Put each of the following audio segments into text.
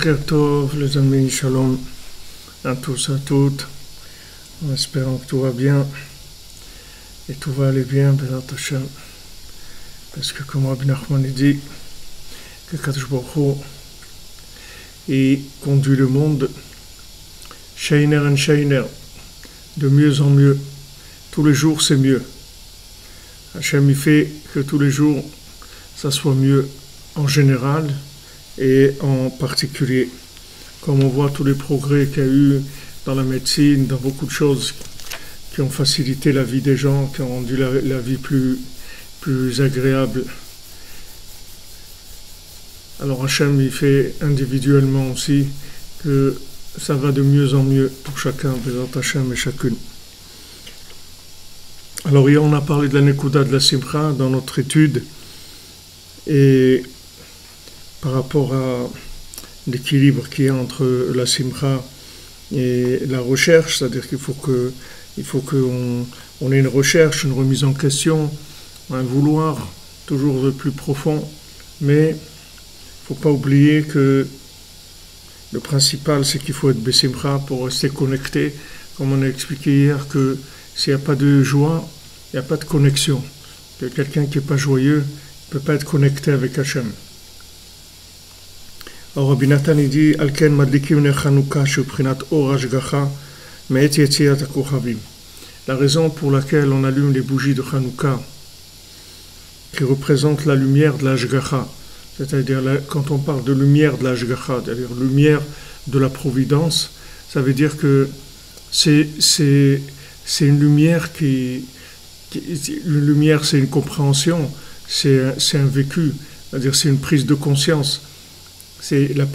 Boker Tov, les amis, shalom à tous, à toutes, en espérant que tout va bien et tout va aller bien, Bezrat Hashem, parce que comme Rabbi Nachman dit, que Kadosh Baruch Hu, il conduit le monde, Sheiner en Sheiner, de mieux en mieux, tous les jours c'est mieux. Hashem il fait que tous les jours ça soit mieux en général, et en particulier, comme on voit tous les progrès qu'il y a eu dans la médecine, dans beaucoup de choses qui ont facilité la vie des gens, qui ont rendu la vie plus agréable. Alors Hachem, il fait individuellement aussi que ça va de mieux en mieux pour chacun, Bezrat Hachem et chacune. Alors hier, on a parlé de la Nekuda de la Simcha dans notre étude, et par rapport à l'équilibre qu'il y a entre la simcha et la recherche, c'est-à-dire qu'il faut qu'on ait une recherche, une remise en question, un vouloir toujours de plus profond, mais il ne faut pas oublier que le principal, c'est qu'il faut être besimcha pour rester connecté, comme on a expliqué hier, que s'il n'y a pas de joie, il n'y a pas de connexion. Que quelqu'un qui n'est pas joyeux ne peut pas être connecté avec Hachem. Alors Rabbi Nathan dit Alken madlikim ner Chanukah shebchinat or hashgacha me'et yetziat hakochavim. La raison pour laquelle on allume les bougies de Chanukah, qui représentent la lumière de la hashgacha, c'est-à-dire quand on parle de lumière de la hashgacha, c'est-à-dire lumière de la providence, ça veut dire que c'est une lumière une lumière, c'est une compréhension, c'est un vécu, c'est-à-dire c'est une prise de conscience. C'est la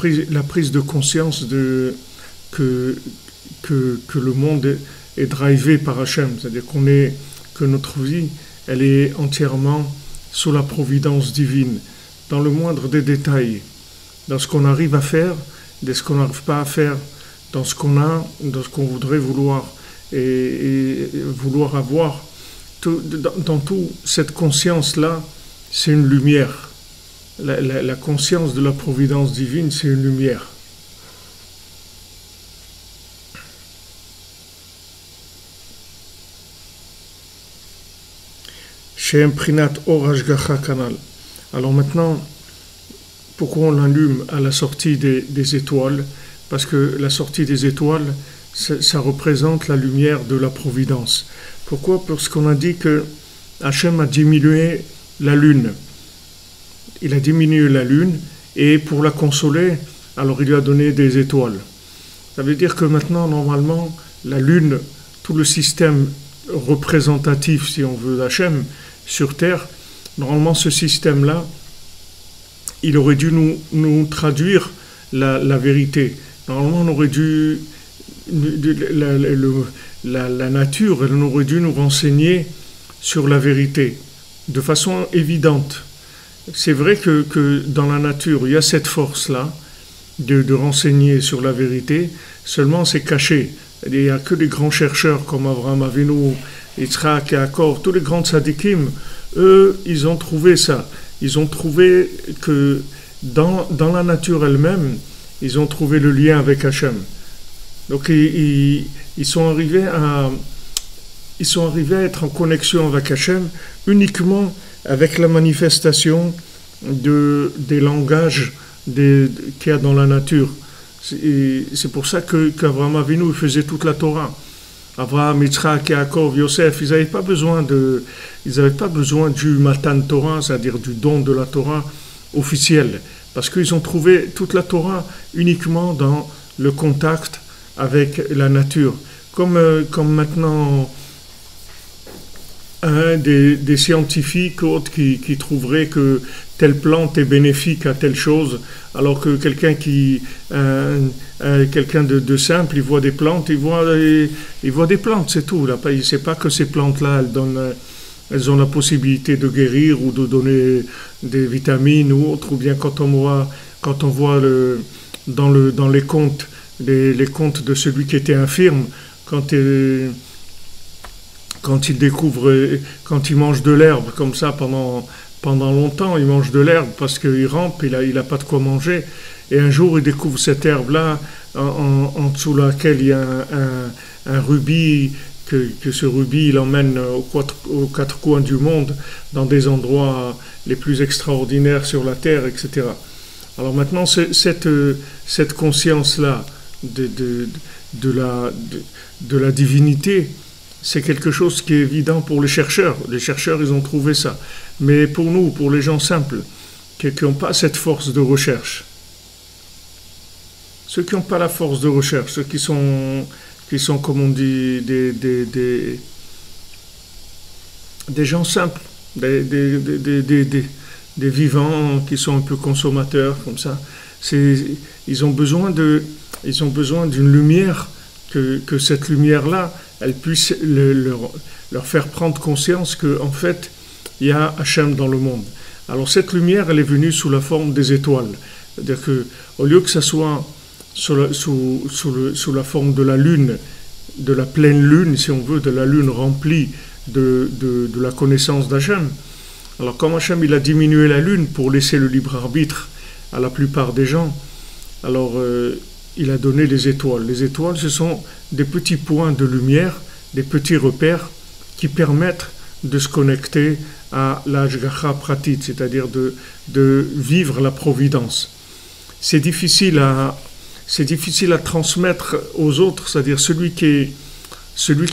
prise de conscience que le monde est drivé par Hachem, c'est-à-dire que notre vie, elle est entièrement sous la providence divine, dans le moindre des détails, dans ce qu'on arrive à faire, dans ce qu'on n'arrive pas à faire, dans ce qu'on a, dans ce qu'on voudrait vouloir et vouloir avoir. Dans toute cette conscience-là, c'est une lumière. la conscience de la providence divine, c'est une lumière. Shem Prinat Or Hashgacha Kanal. Alors maintenant, pourquoi on l'allume à la sortie des étoiles? Parce que la sortie des étoiles, ça représente la lumière de la providence. Pourquoi? Parce qu'on a dit que Hachem a diminué la lune. Il a diminué la lune et pour la consoler, alors il lui a donné des étoiles. Ça veut dire que maintenant, normalement, la lune, tout le système représentatif, si on veut, d'Hachem sur Terre, normalement ce système-là, il aurait dû nous traduire la vérité. Normalement, on aurait dû, la nature, elle aurait dû nous renseigner sur la vérité, de façon évidente. C'est vrai que dans la nature, il y a cette force-là de renseigner sur la vérité, seulement c'est caché. Il n'y a que les grands chercheurs comme Abraham Avinu, Yitzhak, Yaakov, tous les grands tzadikim, eux, ils ont trouvé ça. Ils ont trouvé que dans la nature elle-même, ils ont trouvé le lien avec Hachem. Donc ils sont arrivés à être en connexion avec Hachem uniquement avec la manifestation des langages qu'il y a dans la nature. C'est pour ça qu'Abraham Avinu faisait toute la Torah. Abraham, Yitzhak, Yaakov, Yosef, ils n'avaient pas besoin du Matan Torah, c'est-à-dire du don de la Torah officiel, parce qu'ils ont trouvé toute la Torah uniquement dans le contact avec la nature. Comme maintenant des scientifiques autres qui trouveraient que telle plante est bénéfique à telle chose, alors que quelqu'un de simple, il voit des plantes, il voit des plantes, c'est tout. Il ne sait pas que ces plantes-là, elles ont la possibilité de guérir ou de donner des vitamines ou autre, ou bien quand on voit dans les contes de celui qui était infirme, quand il mange de l'herbe comme ça pendant longtemps, il mange de l'herbe parce qu'il rampe, il n'a pas de quoi manger. Et un jour, il découvre cette herbe-là en dessous de laquelle il y a un rubis, que ce rubis, il emmène aux quatre coins du monde, dans des endroits les plus extraordinaires sur la terre, etc. Alors maintenant, cette conscience-là de la divinité, c'est quelque chose qui est évident pour les chercheurs. Les chercheurs, ils ont trouvé ça. Mais pour nous, pour les gens simples, qui n'ont pas cette force de recherche, ceux qui n'ont pas la force de recherche, ceux qui sont comme on dit, des gens simples, des vivants qui sont un peu consommateurs, comme ça, ils ont besoin d'une lumière, que cette lumière-là, elle puisse leur faire prendre conscience qu'en fait, il y a Hachem dans le monde. Alors cette lumière, elle est venue sous la forme des étoiles. C'est-à-dire qu'au lieu que ça soit sous la forme de la lune, de la pleine lune, si on veut, de la lune remplie de la connaissance d'Hachem. Alors comme Hachem, il a diminué la lune pour laisser le libre arbitre à la plupart des gens, alors il a donné les étoiles. Les étoiles, ce sont des petits points de lumière, des petits repères qui permettent de se connecter à l'Hashgacha pratit, c'est-à-dire de vivre la providence. C'est difficile à transmettre aux autres, c'est-à-dire celui qui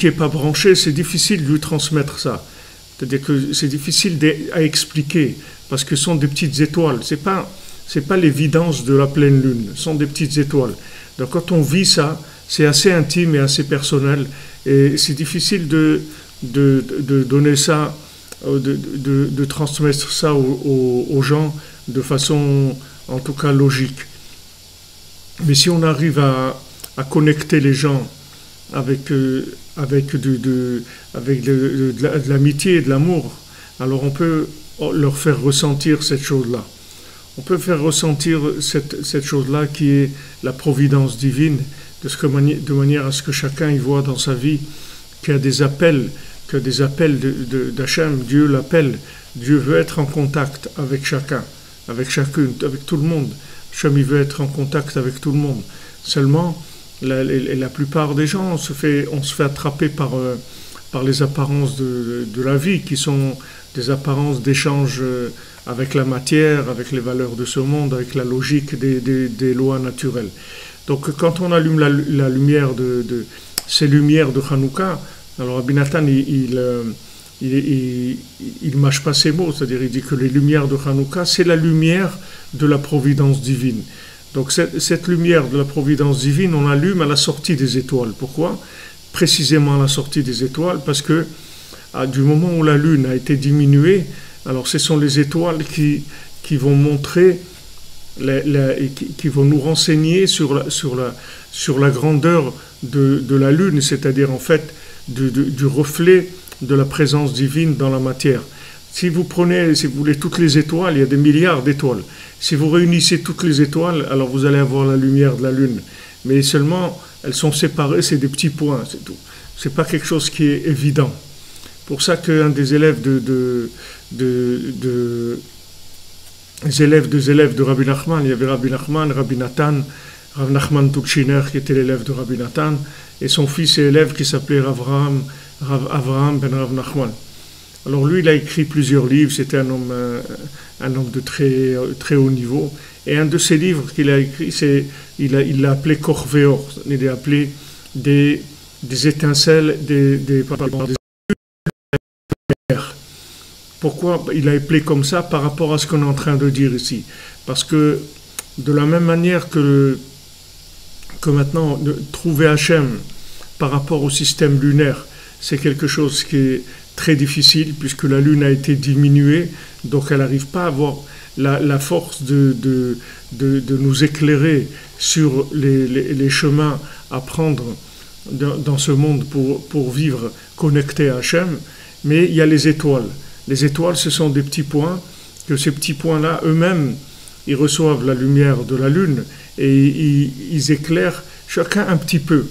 est pas branché, c'est difficile de lui transmettre ça. C'est-à-dire que c'est difficile à expliquer, parce que ce sont des petites étoiles. C'est pas l'évidence de la pleine lune, ce sont des petites étoiles. Donc quand on vit ça, c'est assez intime et assez personnel, et c'est difficile de donner ça, de transmettre ça aux gens de façon, en tout cas, logique. Mais si on arrive à connecter les gens avec de l'amitié et de l'amour, alors on peut leur faire ressentir cette chose-là. On peut faire ressentir cette chose-là qui est la providence divine, de manière à ce que chacun y voit dans sa vie qu'il y a des appels d'Hachem. Dieu l'appelle, Dieu veut être en contact avec chacun. avec chacune, avec tout le monde. Hachem, il veut être en contact avec tout le monde. Seulement, la plupart des gens, on se fait attraper par les apparences de la vie, qui sont des apparences d'échange avec la matière, avec les valeurs de ce monde, avec la logique des lois naturelles. Donc quand on allume la lumière ces lumières de Hanouka, alors Rabbi Nathan, il mâche pas ses mots, c'est-à-dire il dit que les lumières de Hanouka, c'est la lumière de la providence divine. Donc cette lumière de la providence divine, on l'allume à la sortie des étoiles. Pourquoi ? Précisément à la sortie des étoiles, parce que du moment où la lune a été diminuée, alors ce sont les étoiles qui vont montrer, qui vont nous renseigner sur la grandeur de la lune, c'est-à-dire en fait du reflet de la présence divine dans la matière. Si vous voulez toutes les étoiles, il y a des milliards d'étoiles. Si vous réunissez toutes les étoiles, alors vous allez avoir la lumière de la lune. Mais seulement, elles sont séparées, c'est des petits points, c'est tout. C'est pas quelque chose qui est évident. Pour ça qu'un des élèves des élèves de Rabbi Nachman, il y avait Rabbi Nachman, Rabbi Nathan, Rav Nachman Tuchiner qui était l'élève de Rabbi Nathan, et son fils et élève qui s'appelait Rav Avraham ben Rav Nachman. Alors lui, il a écrit plusieurs livres, c'était un homme de très, très haut niveau, et un de ses livres qu'il a écrit, il l'a appelé Korveor, il l'a appelé des étincelles, des Pourquoi il a appelé comme ça par rapport à ce qu'on est en train de dire ici? Parce que de la même manière que maintenant, trouver Hachem par rapport au système lunaire, c'est quelque chose qui est très difficile puisque la lune a été diminuée, donc elle n'arrive pas à avoir la force de nous éclairer sur les chemins à prendre dans ce monde pour vivre connecté à Hachem. Mais il y a les étoiles. Les étoiles, ce sont des petits points, que ces petits points-là, eux-mêmes, ils reçoivent la lumière de la lune et ils éclairent chacun un petit peu.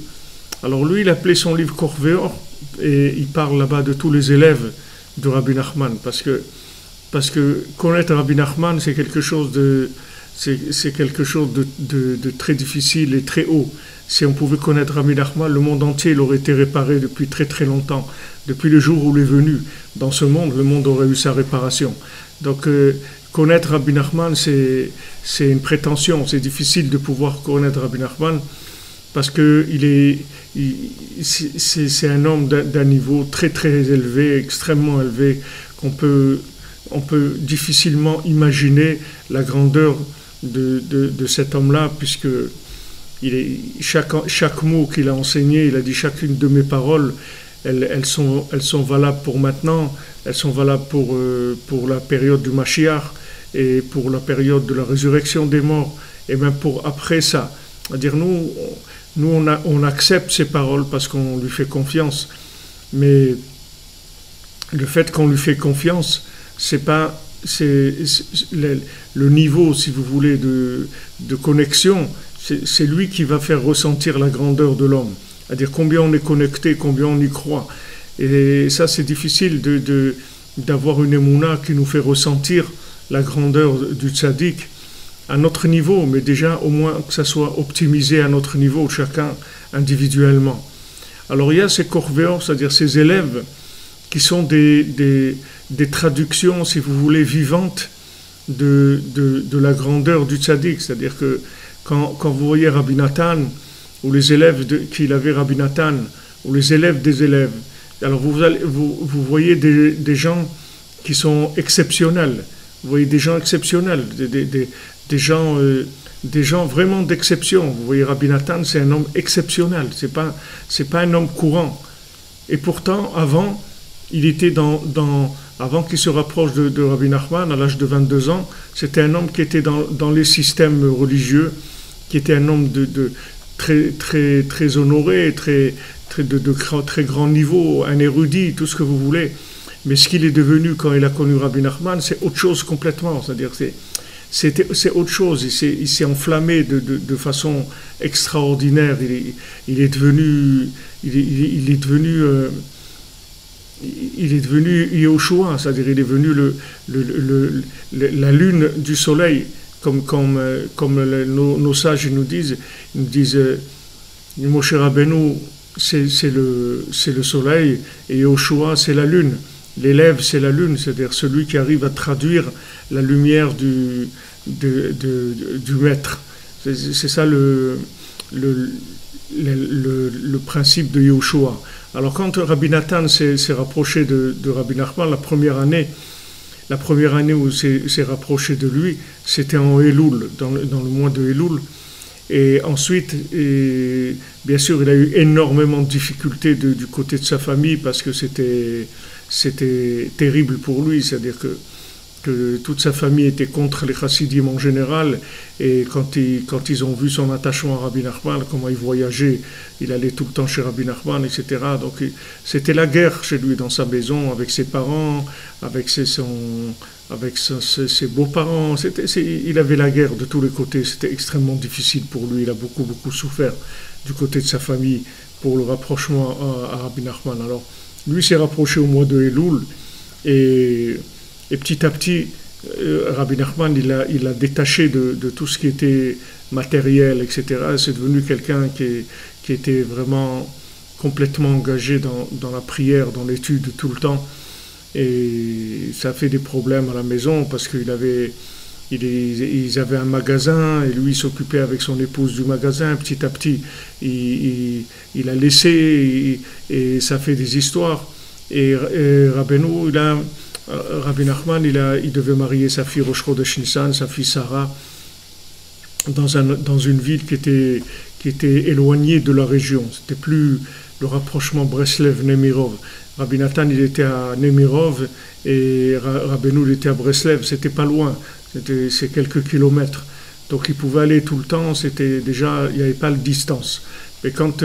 Alors lui, il appelait son livre Korveor et il parle là-bas de tous les élèves de Rabbi Nachman parce que connaître Rabbi Nachman, c'est quelque chose de très difficile et très haut. Si on pouvait connaître Rabbi Nachman, le monde entier il aurait été réparé depuis très très longtemps. Depuis le jour où il est venu dans ce monde, le monde aurait eu sa réparation. Donc connaître Rabbi Nachman, c'est une prétention. C'est difficile de pouvoir connaître Rabbi Nachman parce que c'est un homme d'un niveau très très élevé, extrêmement élevé, on peut difficilement imaginer la grandeur de cet homme-là, puisque chaque mot qu'il a enseigné, il a dit chacune de mes paroles, elles sont valables pour maintenant, elles sont valables pour la période du Mashiach et pour la période de la résurrection des morts et même pour après ça. C'est-à-dire nous on accepte ces paroles parce qu'on lui fait confiance, mais le fait qu'on lui fait confiance, c'est le niveau, si vous voulez, de connexion, c'est lui qui va faire ressentir la grandeur de l'homme. C'est-à-dire combien on est connecté, combien on y croit. Et ça, c'est difficile d'avoir une émouna qui nous fait ressentir la grandeur du tzaddik à notre niveau, mais déjà au moins que ça soit optimisé à notre niveau, chacun individuellement. Alors il y a ces korvéors, c'est-à-dire ces élèves qui sont des traductions, si vous voulez, vivantes de la grandeur du tzaddik. C'est-à-dire que quand vous voyez Rabbi Nathan, ou les élèves qu'il avait Rabbi Nathan, ou les élèves des élèves, alors vous voyez des gens qui sont exceptionnels. Vous voyez des gens exceptionnels, des gens vraiment d'exception. Vous voyez Rabbi Nathan, c'est un homme exceptionnel, c'est pas un homme courant. Et pourtant, avant, il était avant qu'il se rapproche de Rabbi Nachman, à l'âge de 22 ans, c'était un homme qui était dans les systèmes religieux, qui était un homme de très, très, très honoré, de très grand niveau, un érudit, tout ce que vous voulez. Mais ce qu'il est devenu quand il a connu Rabbi Nachman, c'est autre chose complètement. C'est-à-dire c'est autre chose. Il s'est enflammé de façon extraordinaire. Il est devenu il est devenu Yehoshua, c'est-à-dire il est devenu la lune du soleil, comme nos sages nous disent Moshe Rabbeinu c'est le soleil et Yehoshua c'est la lune. L'élève c'est la lune, c'est-à-dire celui qui arrive à traduire la lumière du maître. C'est ça le principe de Yehoshua. Alors quand Rabbi Nathan s'est rapproché de Rabbi Nachman, la première année où s'est rapproché de lui, c'était en Elul, dans le mois de Elul. Et ensuite, bien sûr, il a eu énormément de difficultés du côté de sa famille parce que c'était terrible pour lui, c'est-à-dire que toute sa famille était contre les chassidim en général, et quand ils ont vu son attachement à Rabbi Nachman, comment il voyageait, il allait tout le temps chez Rabbi Nachman, etc. Donc c'était la guerre chez lui dans sa maison, avec ses parents, avec ses beaux-parents, il avait la guerre de tous les côtés, c'était extrêmement difficile pour lui, il a beaucoup souffert du côté de sa famille pour le rapprochement à Rabbi Nachman. Alors lui s'est rapproché au mois de Elul, et petit à petit, Rabbi Nachman, il a détaché de tout ce qui était matériel, etc. C'est devenu quelqu'un qui était vraiment complètement engagé dans la prière, dans l'étude tout le temps. Et ça a fait des problèmes à la maison parce qu'ils avaient un magasin et lui s'occupait avec son épouse du magasin. Petit à petit, il a laissé et ça fait des histoires. Et Rabbi Nachman, il devait marier sa fille Rosh Chodesh Nissan, sa fille Sarah, dans une ville qui était éloignée de la région. C'était plus le rapprochement Breslev-Nemirov. Rabbi Nathan, il était à Nemirov et Rabbeinu, il était à Breslev. C'était pas loin, c'est quelques kilomètres. Donc il pouvait aller tout le temps, il n'y avait pas de distance. Mais quand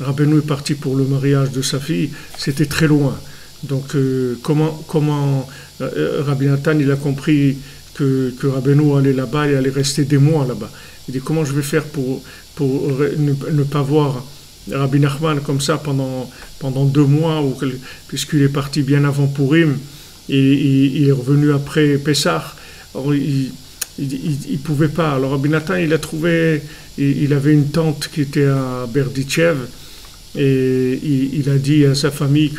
Rabbeinu est parti pour le mariage de sa fille, c'était très loin. Donc comment Rabbi Nathan, il a compris que Rabbeinu allait là-bas et allait rester des mois là-bas. Il dit comment je vais faire pour ne pas voir Rabbi Nachman comme ça pendant 2 mois, puisqu'il est parti bien avant Purim et il est revenu après Pessah. Alors, il pouvait pas. Alors Rabbi Nathan, il avait une tante qui était à Berdichev. Et il a dit à sa famille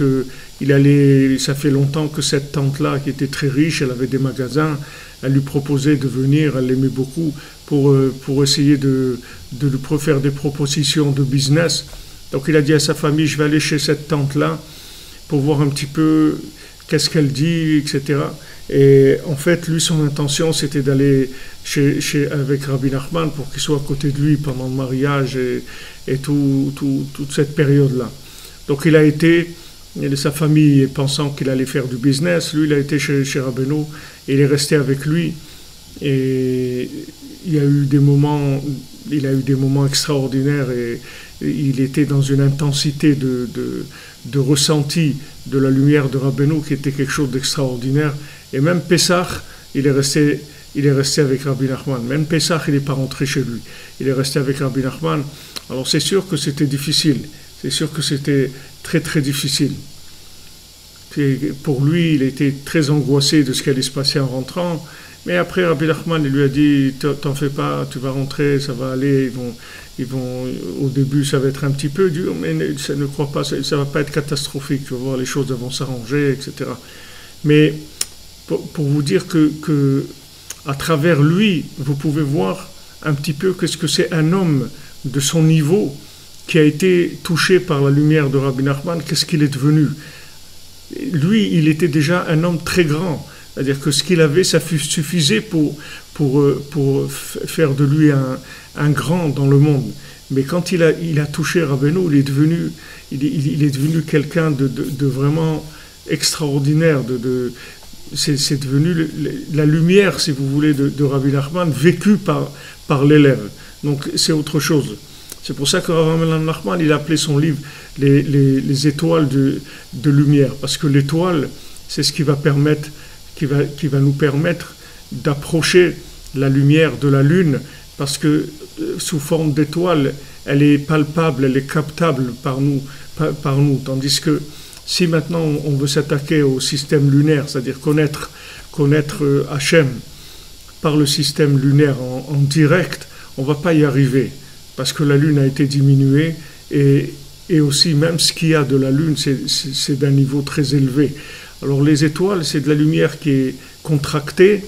ça fait longtemps que cette tante-là, qui était très riche, elle avait des magasins, elle lui proposait de venir, elle l'aimait beaucoup, pour essayer de lui faire des propositions de business. Donc il a dit à sa famille, je vais aller chez cette tante-là pour voir un petit peu qu'est-ce qu'elle dit, etc. Et en fait, lui, son intention, c'était d'aller avec Rabbi Nachman pour qu'il soit à côté de lui pendant le mariage et toute cette période-là. Donc il a été, sa famille pensant qu'il allait faire du business, lui il a été chez Rabbeinu, et il est resté avec lui, et il a eu des moments extraordinaires, et il était dans une intensité de ressenti de la lumière de Rabbeinu qui était quelque chose d'extraordinaire. Et même Pessah, il est resté avec Rabbi Nachman. Même Pessah, il n'est pas rentré chez lui. Il est resté avec Rabbi Nachman. Alors c'est sûr que c'était difficile. C'est sûr que c'était très très difficile. Et pour lui, il était très angoissé de ce qui allait se passer en rentrant. Mais après, Rabbi Nachman, il lui a dit, t'en fais pas, tu vas rentrer, ça va aller. Au début, ça va être un petit peu dur, mais ne crois pas, ça va pas être catastrophique. Tu vas voir, les choses vont s'arranger, etc. Mais pour vous dire que à travers lui, vous pouvez voir un petit peu qu'est-ce que c'est un homme de son niveau qui a été touché par la lumière de Rabbi Nachman, qu'est-ce qu'il est devenu. Lui, il était déjà un homme très grand, c'est-à-dire que ce qu'il avait, ça suffisait pour faire de lui un grand dans le monde. Mais quand il a touché Rabbeinu, il est devenu quelqu'un de vraiment extraordinaire, c'est devenu la lumière, si vous voulez, de Rabbi Nachman, vécue par l'élève. Donc c'est autre chose. C'est pour ça que Rabbi Nachman, il a appelé son livre les étoiles de lumière, parce que l'étoile, c'est ce qui va nous permettre d'approcher la lumière de la lune, parce que sous forme d'étoile, elle est palpable, elle est captable par nous, tandis que Si maintenant on veut s'attaquer au système lunaire, c'est-à-dire connaître Hachem par le système lunaire en direct, on ne va pas y arriver, parce que la Lune a été diminuée, et aussi même ce qu'il y a de la Lune, c'est d'un niveau très élevé. Alors les étoiles, c'est de la lumière qui est contractée,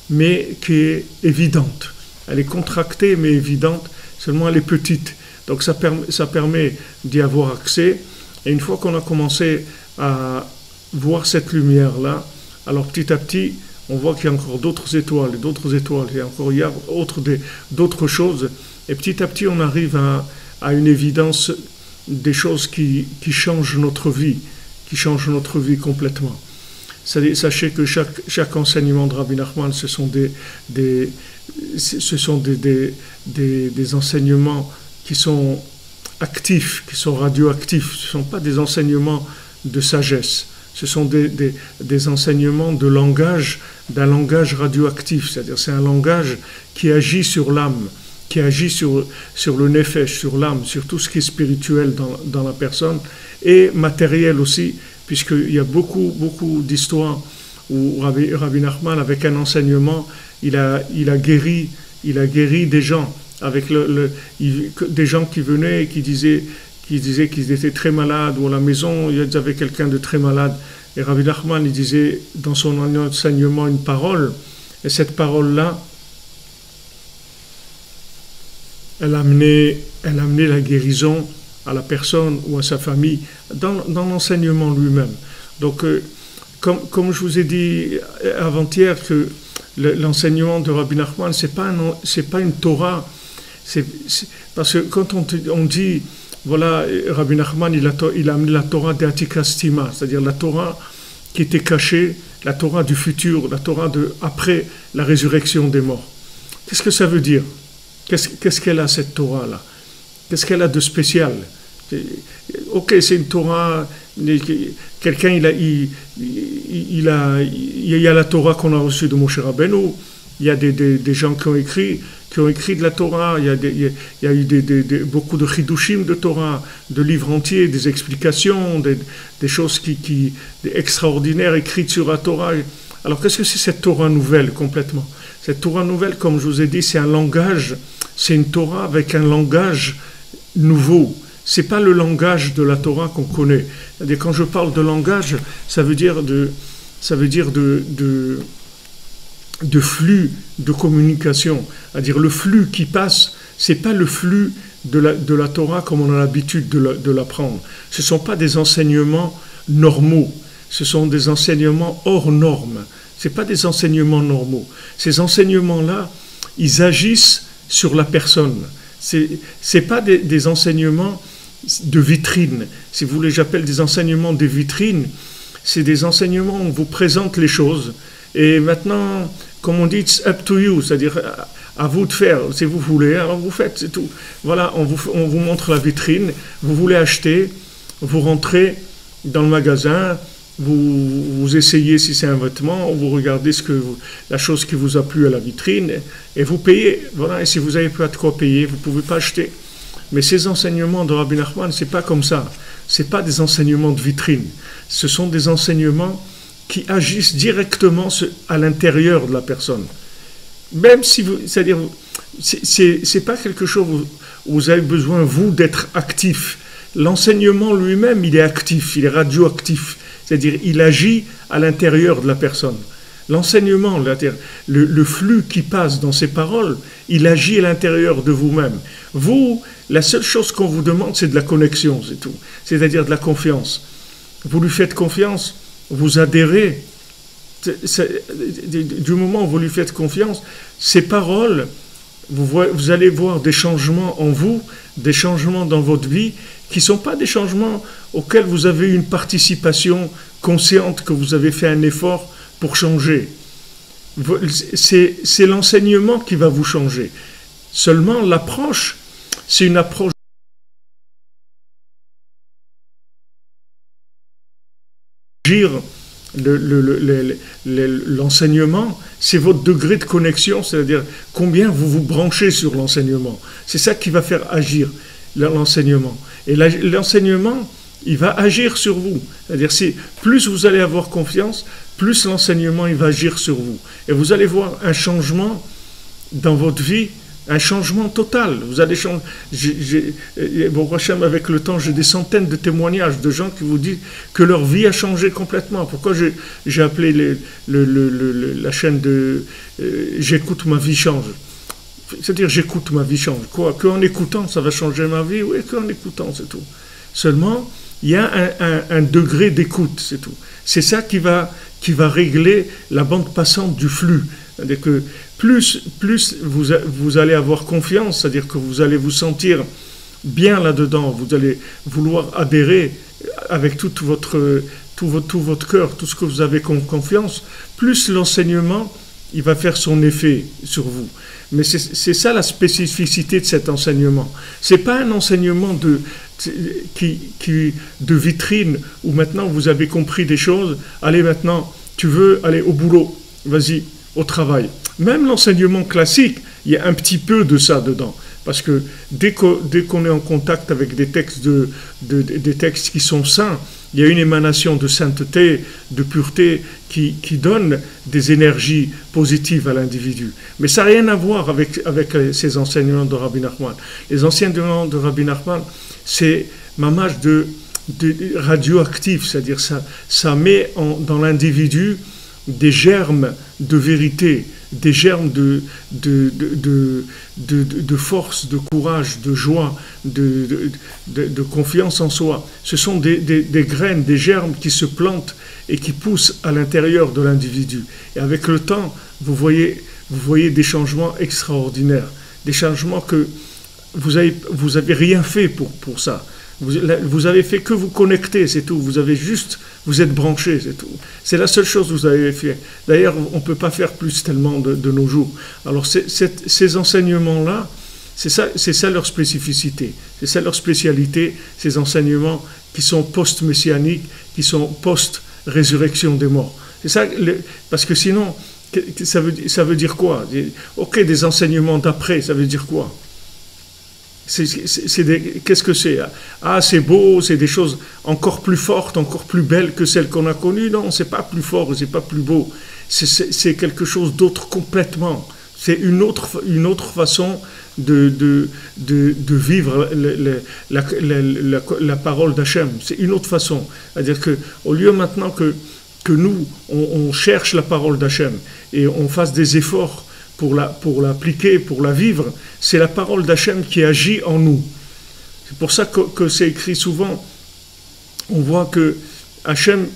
mais qui est évidente. Elle est contractée, mais évidente, seulement elle est petite. Donc ça permet d'y avoir accès. Et une fois qu'on a commencé à voir cette lumière-là, alors petit à petit, on voit qu'il y a encore d'autres étoiles, il y a encore d'autres choses. Et petit à petit, on arrive à une évidence des choses qui changent notre vie complètement. Sachez que chaque enseignement de Rabbi Nachman, ce sont des enseignements qui sont actifs, qui sont radioactifs. Ce ne sont pas des enseignements de sagesse. Ce sont des enseignements de langage, d'un langage radioactif. C'est-à-dire c'est un langage qui agit sur l'âme, qui agit sur le nefesh, sur l'âme, sur tout ce qui est spirituel dans la personne, et matériel aussi, puisqu'il y a beaucoup d'histoires où Rabbi Nachman, avec un enseignement, il a guéri des gens, avec des gens qui venaient et qui disaient qu'ils étaient très malades, ou à la maison, il y avait quelqu'un de très malade, et Rabbi Nachman, il disait dans son enseignement une parole, et cette parole-là, elle amenait la guérison à la personne ou à sa famille dans l'enseignement lui-même. Donc, comme je vous ai dit avant-hier, que l'enseignement de Rabbi Nachman, c'est pas une Torah. Parce que quand on dit, voilà, Rabbi Nachman, il a amené la Torah d'Atikastima, c'est-à-dire la Torah qui était cachée, la Torah du futur, la Torah après la résurrection des morts. Qu'est-ce que ça veut dire? Qu'est-ce qu'elle a, cette Torah-là? Qu'est-ce qu'elle a de spécial? Ok, c'est une Torah, quelqu'un, il y a la Torah qu'on a reçue de Moshe Rabbeinu, il y a des gens qui ont écrit de la Torah, il y a eu beaucoup de chidushim de Torah, de livres entiers, des explications, des choses extraordinaires écrites sur la Torah. Alors qu'est-ce que c'est cette Torah nouvelle complètement? Cette Torah nouvelle, comme je vous ai dit, c'est un langage, c'est une Torah avec un langage nouveau. C'est pas le langage de la Torah qu'on connaît. C'est-à-dire, quand je parle de langage, ça veut dire de flux de communication. C'est-à-dire, le flux qui passe, c'est pas le flux de la Torah comme on a l'habitude de l'apprendre. Ce sont pas des enseignements normaux. Ce sont des enseignements hors normes. C'est pas des enseignements normaux. Ces enseignements-là, ils agissent sur la personne. C'est pas des enseignements de vitrine. Si vous voulez, j'appelle des enseignements de vitrine. C'est des enseignements où on vous présente les choses. Et maintenant, comme on dit, it's up to you, c'est-à-dire à vous de faire. Si vous voulez, alors vous faites, c'est tout. Voilà, on vous montre la vitrine. Vous voulez acheter, vous rentrez dans le magasin, vous essayez si c'est un vêtement, vous regardez la chose qui vous a plu à la vitrine, et vous payez. Voilà, et si vous n'avez pas de quoi payer, vous ne pouvez pas acheter. Mais ces enseignements de Rabbi Nachman, c'est pas comme ça. C'est pas des enseignements de vitrine. Ce sont des enseignements qui agissent directement à l'intérieur de la personne. Même si c'est-à-dire, c'est pas quelque chose où vous avez besoin, vous, d'être actif. L'enseignement lui-même, il est actif, il est radioactif. C'est-à-dire, il agit à l'intérieur de la personne. L'enseignement, le flux qui passe dans ces paroles, il agit à l'intérieur de vous-même. Vous, la seule chose qu'on vous demande, c'est de la connexion, c'est tout. C'est-à-dire de la confiance. Vous lui faites confiance, vous adhérez. Du moment où vous lui faites confiance, ces paroles, vous allez voir des changements en vous, des changements dans votre vie, qui ne sont pas des changements auxquels vous avez une participation consciente, que vous avez fait un effort pour changer. C'est l'enseignement qui va vous changer. Seulement, l'approche, c'est une approche l'enseignement, c'est votre degré de connexion, c'est-à-dire combien vous vous branchez sur l'enseignement. C'est ça qui va faire agir l'enseignement. Et l'enseignement, il va agir sur vous. C'est-à-dire, plus vous allez avoir confiance, plus l'enseignement il va agir sur vous. Et vous allez voir un changement dans votre vie, un changement total. Vous allez changer. Bon, Hachem, avec le temps, j'ai des centaines de témoignages de gens qui vous disent que leur vie a changé complètement. Pourquoi j'ai appelé la chaîne de J'écoute, ma vie change. C'est-à-dire, j'écoute, ma vie change. Quoi? Qu'en écoutant, ça va changer ma vie? Oui, qu'en écoutant, c'est tout. Seulement, il y a un degré d'écoute, c'est tout. C'est ça qui va régler la bande passante du flux. C'est-à-dire que plus vous allez avoir confiance, c'est-à-dire que vous allez vous sentir bien là-dedans, vous allez vouloir adhérer avec tout votre cœur, tout ce que vous avez confiance, plus l'enseignement il va faire son effet sur vous. Mais c'est ça la spécificité de cet enseignement. C'est pas un enseignement de vitrine où maintenant vous avez compris des choses. Allez maintenant, tu veux aller au boulot, vas-y, au travail. Même l'enseignement classique, il y a un petit peu de ça dedans. Parce que dès qu'on est en contact avec des textes, des textes qui sont saints, il y a une émanation de sainteté, de pureté qui donne des énergies positives à l'individu. Mais ça n'a rien à voir avec ces enseignements de Rabbi Nachman. Les enseignements de Rabbi Nachman, c'est mamage de radioactif, c'est-à-dire ça met dans l'individu des germes de vérité, des germes de force, de courage, de joie, de confiance en soi. Ce sont des graines, des germes qui se plantent et qui poussent à l'intérieur de l'individu. Et avec le temps, vous voyez des changements extraordinaires, des changements que vous avez rien fait pour ça. Vous avez fait que vous connecter, c'est tout. Vous êtes branché, c'est tout. C'est la seule chose que vous avez fait. D'ailleurs, on ne peut pas faire plus tellement de nos jours. Alors, ces enseignements-là, c'est ça leur spécificité. C'est ça leur spécialité, ces enseignements qui sont post-messianiques, qui sont post-résurrection des morts. C'est ça, parce que sinon, ça veut dire quoi? Ok, des enseignements d'après, ça veut dire quoi? Qu'est-ce que c'est? Ah, c'est beau, c'est des choses encore plus fortes, encore plus belles que celles qu'on a connues. Non, c'est pas plus fort, c'est pas plus beau. C'est quelque chose d'autre complètement. C'est une autre façon de vivre la parole d'Hachem. C'est une autre façon. C'est-à-dire qu'au lieu maintenant que nous, on cherche la parole d'Hachem et on fasse des efforts pour l'appliquer, pour la vivre, c'est la parole d'Hachem qui agit en nous. C'est pour ça que c'est écrit souvent, on voit que Hachem,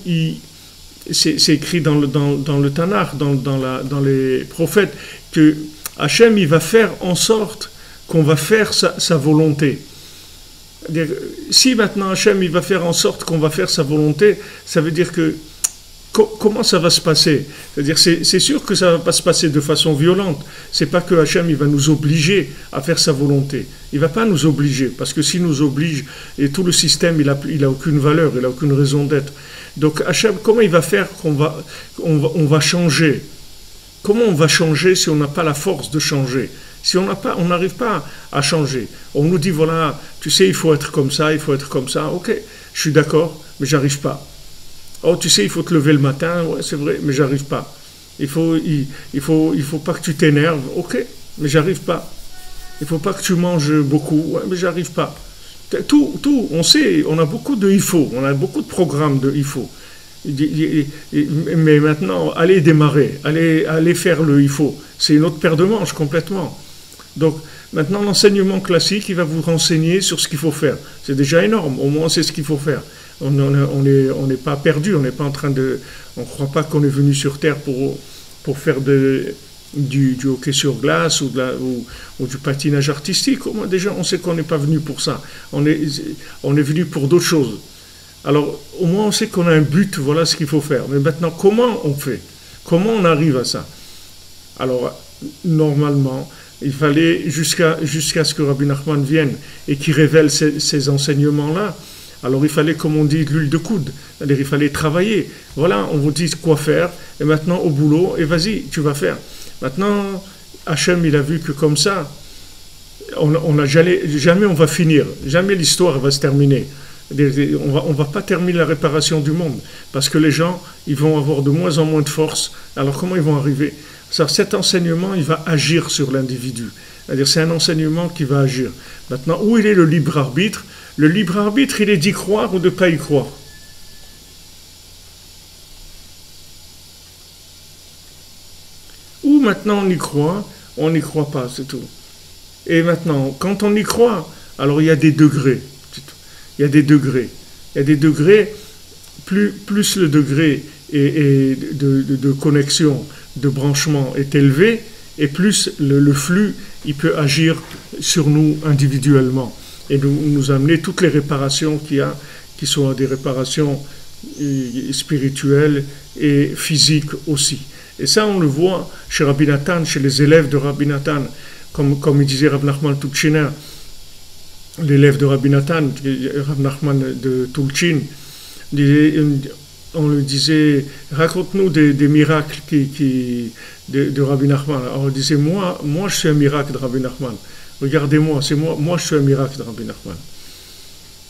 c'est écrit dans le Tanakh, dans les prophètes, que Hachem, il va faire en sorte qu'on va faire sa volonté. C'est-à-dire, si maintenant Hachem, il va faire en sorte qu'on va faire sa volonté, ça veut dire que comment ça va se passer? C'est-à-dire, c'est sûr que ça ne va pas se passer de façon violente. C'est pas que Hachem il va nous obliger à faire sa volonté. Il ne va pas nous obliger, parce que s'il nous oblige, et tout le système, il a aucune valeur, il n'a aucune raison d'être. Donc Hachem, comment il va faire qu'on va changer? Comment on va changer si on n'a pas la force de changer? Si on n'arrive pas à changer. On nous dit, voilà, tu sais, il faut être comme ça, il faut être comme ça. Ok, je suis d'accord, mais j'arrive pas. Oh, tu sais, il faut te lever le matin, ouais, c'est vrai, mais j'arrive pas. Il faut pas que tu t'énerves, ok, mais j'arrive pas. Il faut pas que tu manges beaucoup, ouais, mais j'arrive pas. Tout, on sait, on a beaucoup de il faut, on a beaucoup de programmes de il faut. Mais maintenant, allez démarrer, allez faire le il faut. C'est une autre paire de manches complètement. Donc, maintenant, l'enseignement classique, il va vous renseigner sur ce qu'il faut faire. C'est déjà énorme, au moins c'est ce qu'il faut faire. On n'est pas perdu, on n'est pas en train de... On ne croit pas qu'on est venu sur Terre pour faire du hockey sur glace ou du patinage artistique. Au moins déjà, on sait qu'on n'est pas venu pour ça. On est venu pour d'autres choses. Alors, au moins, on sait qu'on a un but, voilà ce qu'il faut faire. Mais maintenant, comment on fait? Comment on arrive à ça? Alors, normalement, il fallait, jusqu'à ce que Rabbi Nachman vienne et qu'il révèle ces enseignements-là, alors il fallait, comme on dit, de l'huile de coude. C'est-à-dire il fallait travailler. Voilà, on vous dit quoi faire, et maintenant au boulot, et vas-y, tu vas faire. Maintenant, Hachem, il a vu que comme ça, jamais on va finir, jamais l'histoire va se terminer. On va pas terminer la réparation du monde, parce que les gens, ils vont avoir de moins en moins de force. Alors comment ils vont arriver? Cet enseignement, il va agir sur l'individu. C'est-à-dire, c'est un enseignement qui va agir. Maintenant, où il est le libre arbitre? Le libre arbitre, il est d'y croire ou de ne pas y croire. Ou maintenant on y croit, on n'y croit pas, c'est tout. Et maintenant, quand on y croit, alors il y a des degrés. Il y a des degrés. Il y a des degrés, plus le degré de connexion, de branchement est élevé, et plus le flux, il peut agir sur nous individuellement. Et nous amener toutes les réparations qu'il y a, qui sont des réparations spirituelles et physiques aussi. Et ça, on le voit chez Rabbi Nathan, chez les élèves de Rabbi Nathan, comme il disait Rav Nachman Tulchiner, l'élève de Rabbi Nathan, Rav Nachman de Tulchin, on lui disait, raconte-nous des miracles de Rabbi Nachman. Alors il disait, moi je suis un miracle de Rabbi Nachman. Regardez-moi, c'est moi je suis un miracle de Rabbi Nachman.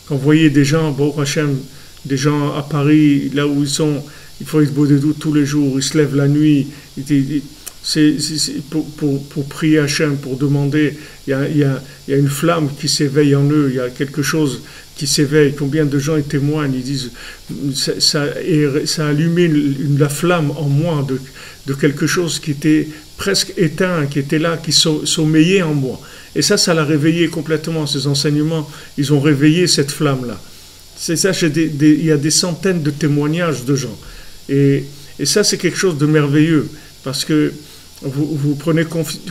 Quand vous voyez des gens, Baruch Hashem, des gens à Paris, là où ils sont, il faut être beau de doute tous les jours, ils se lèvent la nuit, c'est pour prier Hachem, pour demander, il y a une flamme qui s'éveille en eux, il y a quelque chose qui s'éveille. Combien de gens ils témoignent, ils disent, ça a allumé la flamme en moi de quelque chose qui était presque éteint, qui était là, qui sommeillait en moi. Et ça l'a réveillé complètement, ces enseignements, ils ont réveillé cette flamme-là. C'est ça, il y a des centaines de témoignages de gens. Et ça, c'est quelque chose de merveilleux, parce que vous prenez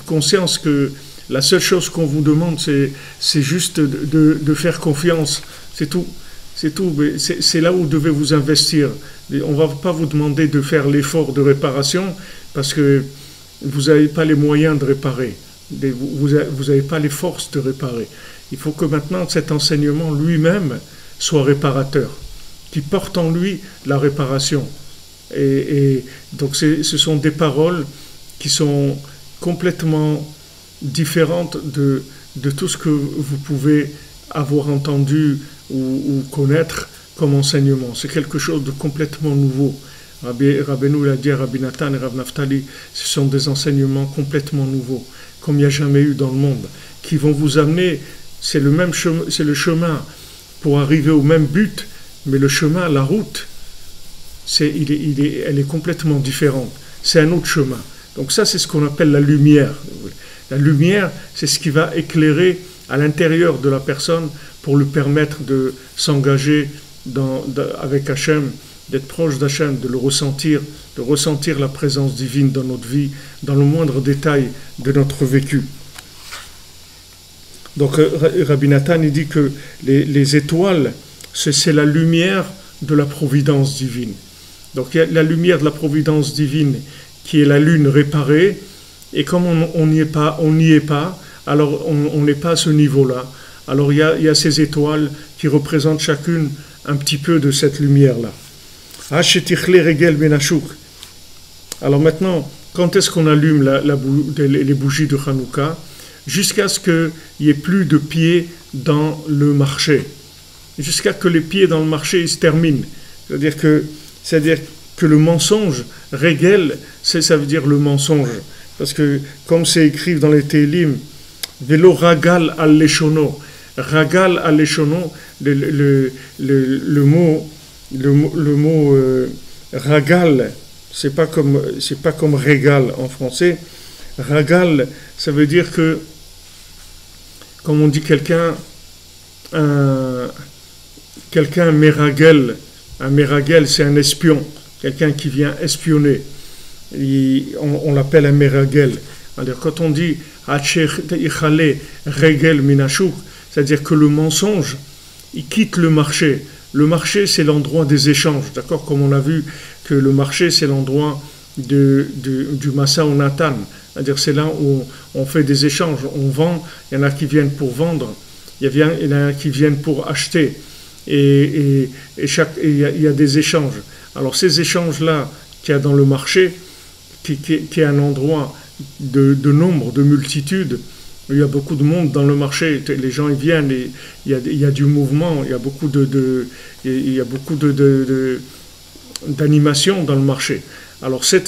conscience que la seule chose qu'on vous demande, c'est juste de faire confiance. C'est tout. C'est tout. C'est là où vous devez vous investir. On ne va pas vous demander de faire l'effort de réparation, parce que vous n'avez pas les moyens de réparer. Vous n'avez pas les forces de réparer. Il faut que maintenant cet enseignement lui-même soit réparateur, qui porte en lui la réparation. Et donc ce sont des paroles qui sont complètement différentes de tout ce que vous pouvez avoir entendu ou connaître comme enseignement. C'est quelque chose de complètement nouveau. Rabbeinu l'a dit à Rabbi Nathan et Rav Naftali, ce sont des enseignements complètement nouveaux, comme il n'y a jamais eu dans le monde, qui vont vous amener, c'est le chemin pour arriver au même but, mais le chemin, la route, elle est complètement différente. C'est un autre chemin. Donc ça, c'est ce qu'on appelle la lumière. La lumière, c'est ce qui va éclairer à l'intérieur de la personne pour lui permettre de s'engager avec Hachem, d'être proche d'Hachem, de ressentir la présence divine dans notre vie, dans le moindre détail de notre vécu. Donc Rabbi Nathan, il dit que les étoiles, c'est la lumière de la providence divine. Donc il y a la lumière de la providence divine qui est la lune réparée, et comme on n'y est pas, alors on n'est pas à ce niveau-là. Alors il y a ces étoiles qui représentent chacune un petit peu de cette lumière-là. Alors maintenant, quand est-ce qu'on allume les bougies de Hanouka? Jusqu'à ce qu'il n'y ait plus de pieds dans le marché. Jusqu'à que les pieds dans le marché ils se terminent. C'est-à-dire que le mensonge, régel, ça veut dire le mensonge. Parce que, comme c'est écrit dans les Télim, Velo ragal al-leshono. Ragal al-leshono, le mot ragal, c'est pas comme régal en français. Ragal, ça veut dire que, comme on dit quelqu'un méragel, un méragel, c'est un espion, quelqu'un qui vient espionner. On l'appelle un méragel. C'est-à-dire, quand on dit regel minashuk, c'est-à-dire que le mensonge, il quitte le marché. Le marché, c'est l'endroit des échanges, d'accord? Comme on a vu que le marché, c'est l'endroit du Masa Onatan. C'est-à-dire, c'est là où on fait des échanges, on vend, il y en a qui viennent pour vendre, il y en a qui viennent pour acheter, et il y a des échanges. Alors ces échanges-là qu'il y a dans le marché, qui est un endroit de nombre, de multitude, il y a beaucoup de monde dans le marché, les gens ils viennent, et il y a du mouvement, il y a beaucoup il y a beaucoup d'animation dans le marché. Alors ça,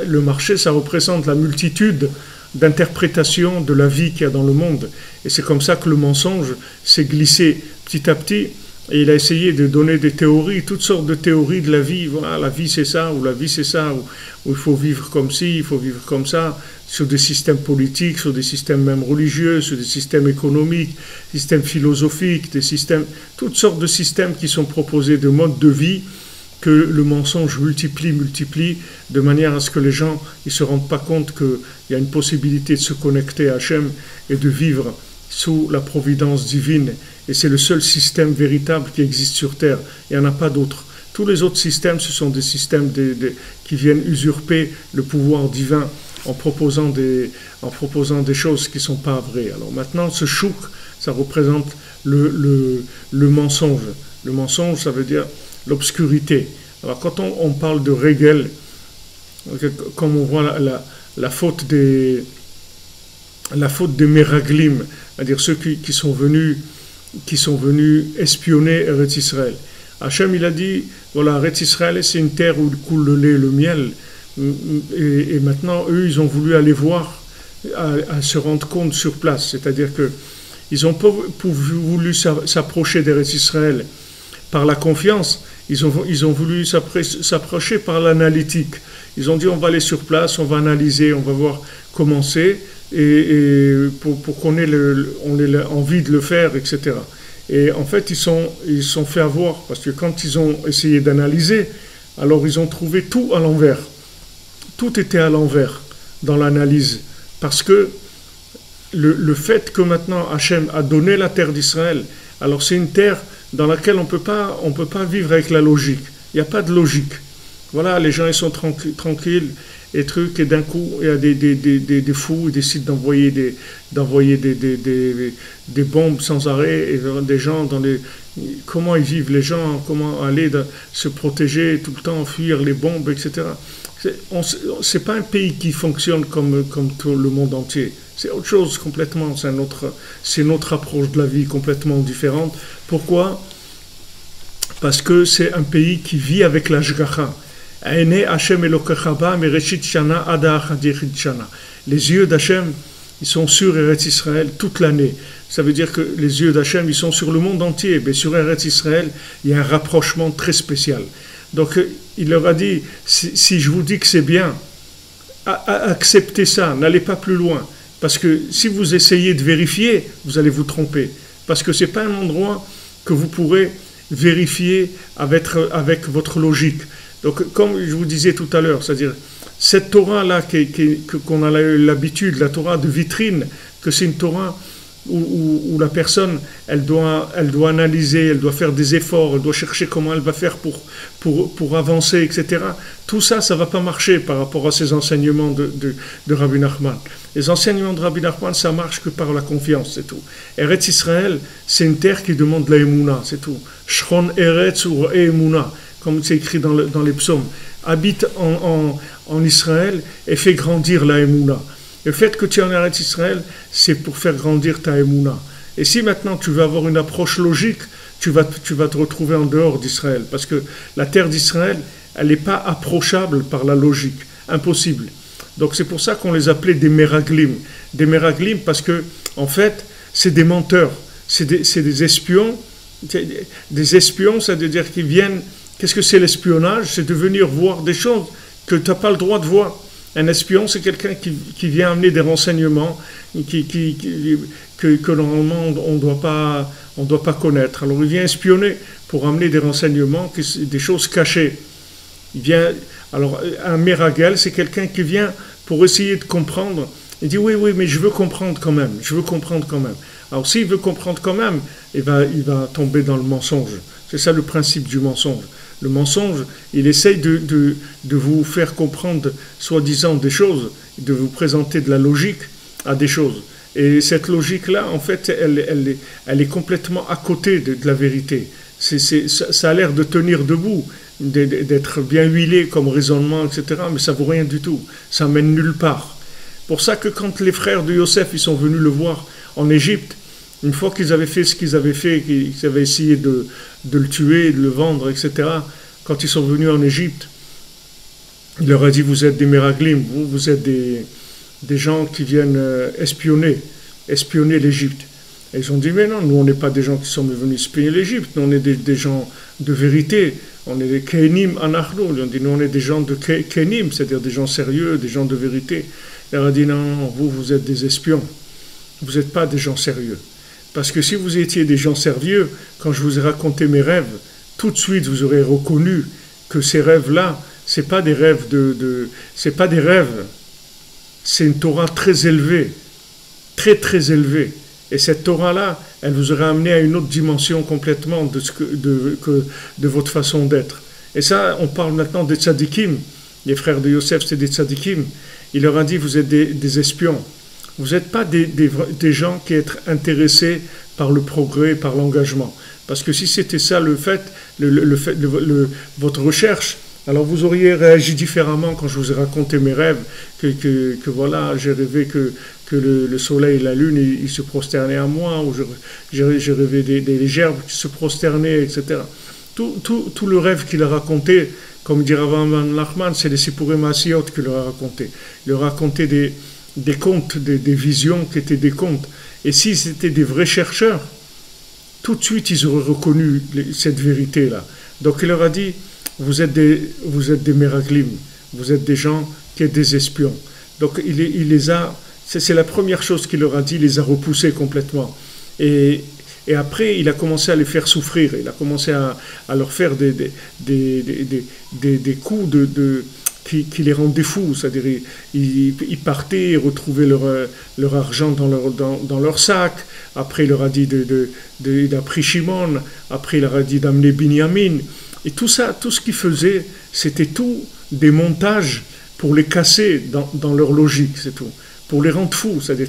le marché, ça représente la multitude d'interprétations de la vie qu'il y a dans le monde. Et c'est comme ça que le mensonge s'est glissé petit à petit. Et il a essayé de donner des théories, toutes sortes de théories de la vie. Voilà, la vie c'est ça, ou la vie c'est ça, ou il faut vivre comme ci, il faut vivre comme ça, sur des systèmes politiques, sur des systèmes même religieux, sur des systèmes économiques, systèmes philosophiques, des systèmes, toutes sortes de systèmes qui sont proposés, de modes de vie que le mensonge multiplie, de manière à ce que les gens ne se rendent pas compte qu'il y a une possibilité de se connecter à Hachem et de vivre sous la providence divine. Et c'est le seul système véritable qui existe sur Terre. Il n'y en a pas d'autre. Tous les autres systèmes, ce sont des systèmes qui viennent usurper le pouvoir divin en proposant des choses qui ne sont pas vraies. Alors maintenant, ce chouk, ça représente le mensonge. Le mensonge, ça veut dire l'obscurité. Alors quand on parle de régel, comme on voit la faute des Meraglim, c'est-à-dire ceux qui sont venus espionner Eretz Israël. Hachem, il a dit, voilà, Eretz Israël, c'est une terre où il coule le lait et le miel, et maintenant, eux, ils ont voulu aller voir, à se rendre compte sur place, c'est-à-dire que ils ont pas voulu s'approcher d'Eretz Israël par la confiance, ils ont voulu s'approcher par l'analytique. Ils ont dit, on va aller sur place, on va analyser, on va voir comment c'est, et pour qu'on ait envie de le faire, etc. Et en fait, ils sont fait avoir, parce que quand ils ont essayé d'analyser, alors ils ont trouvé tout à l'envers. Tout était à l'envers dans l'analyse, parce que le fait que maintenant Hachem a donné la terre d'Israël, alors c'est une terre dans laquelle on peut pas vivre avec la logique. Il n'y a pas de logique. Voilà, les gens ils sont tranquilles et trucs, et d'un coup il y a des fous, ils décident d'envoyer des bombes sans arrêt, et des gens comment ils vivent les gens, comment aller se protéger tout le temps, fuir les bombes, etc. C'est pas un pays qui fonctionne comme tout le monde entier. C'est autre chose complètement, c'est notre approche de la vie complètement différente. Pourquoi ? Parce que c'est un pays qui vit avec la Shgacha. Les yeux d'Hachem, ils sont sur Eretz Israël toute l'année. Ça veut dire que les yeux d'Hachem, ils sont sur le monde entier. Mais sur Eretz Israël, il y a un rapprochement très spécial. Donc il leur a dit, si je vous dis que c'est bien, acceptez ça, n'allez pas plus loin. Parce que si vous essayez de vérifier, vous allez vous tromper. Parce que ce n'est pas un endroit que vous pourrez vérifier avec votre logique. Donc, comme je vous disais tout à l'heure, c'est-à-dire, cette Torah-là qu'on a l'habitude, la Torah de vitrine, que c'est une Torah où la personne, elle doit analyser, elle doit faire des efforts, elle doit chercher comment elle va faire pour avancer, etc. Tout ça, ça ne va pas marcher par rapport à ces enseignements de Rabbi Nachman. Les enseignements de Rabbi Nachman, ça marche que par la confiance, c'est tout. Eretz Israël, c'est une terre qui demande la Emouna, c'est tout. Shron Eretz ou Emouna, comme c'est écrit dans les psaumes. Habite en Israël et fais grandir la Emouna. Le fait que tu es en Eretz Israël, c'est pour faire grandir ta Emouna. Et si maintenant tu veux avoir une approche logique, tu vas te retrouver en dehors d'Israël. Parce que la terre d'Israël, elle n'est pas approchable par la logique. Impossible. Donc c'est pour ça qu'on les appelait des Meraglim. Des Meraglim parce que, en fait, c'est des menteurs. C'est des espions. Des espions, ça veut dire qu'ils viennent... Qu'est-ce que c'est l'espionnage ? C'est de venir voir des choses que tu n'as pas le droit de voir. Un espion, c'est quelqu'un qui vient amener des renseignements que normalement on ne doit pas connaître. Alors il vient espionner pour amener des renseignements, des choses cachées. Alors un Meragel, c'est quelqu'un qui vient pour essayer de comprendre. Il dit oui, mais je veux comprendre quand même. Alors s'il veut comprendre quand même, il va tomber dans le mensonge. C'est ça le principe du mensonge. Le mensonge, il essaye de vous faire comprendre, soi-disant, des choses, de vous présenter de la logique à des choses. Et cette logique-là, en fait, elle est complètement à côté de la vérité. Ça a l'air de tenir debout, d'être bien huilé comme raisonnement, etc., mais ça ne vaut rien du tout. Ça mène nulle part. Pour ça que quand les frères de Yosef ils sont venus le voir en Égypte, une fois qu'ils avaient fait ce qu'ils avaient fait, qu'ils avaient essayé de le tuer, de le vendre, etc., quand ils sont venus en Égypte, il leur a dit, vous êtes des Meraglim, vous êtes des gens qui viennent espionner l'Égypte. Et ils ont dit, mais non, nous on n'est pas des gens qui sont venus espionner l'Égypte, nous on est des gens de vérité, on est des Kenim Anachnou, ils ont dit, nous on est des gens de Kenim, c'est-à-dire des gens sérieux, des gens de vérité. Il leur a dit, non, vous êtes des espions, vous n'êtes pas des gens sérieux. Parce que si vous étiez des gens sérieux, quand je vous ai raconté mes rêves, tout de suite vous aurez reconnu que ces rêves-là, c'est pas des rêves c'est pas des rêves, c'est une Torah très élevée, très très élevée. Et cette Torah-là, elle vous aurait amené à une autre dimension complètement de votre façon d'être. Et ça, on parle maintenant des tzadikim. Les frères de Yosef, c'est des tzadikim. Il leur a dit, vous êtes des espions. Vous n'êtes pas des gens qui êtes intéressés par le progrès, par l'engagement. Parce que si c'était ça le fait, votre recherche, alors vous auriez réagi différemment quand je vous ai raconté mes rêves, que voilà, j'ai rêvé que le soleil et la lune, ils se prosternaient à moi, ou j'ai rêvé des gerbes qui se prosternaient, etc. Tout le rêve qu'il a raconté, comme dit Rav Nachman, c'est les Sipurim Asiyot qu'il leur a raconté. Il leur a raconté des contes, des visions qui étaient des contes. Et si c'était des vrais chercheurs, tout de suite ils auraient reconnu cette vérité-là. Donc il leur a dit, vous êtes des Meraglim, vous êtes des gens qui êtes des espions. Donc il les a, c'est la première chose qu'il leur a dit, il les a repoussés complètement. Et après, il a commencé à les faire souffrir, il a commencé à leur faire des coups qui les rendaient fous, c'est-à-dire ils partaient, ils retrouvaient leur argent dans leur sac, après il leur a dit il a pris Shimon, après il leur a dit d'amener Binyamin, et tout ça, tout ce qu'ils faisaient, c'était tout des montages pour les casser dans leur logique, c'est tout, pour les rendre fous, c'est-à-dire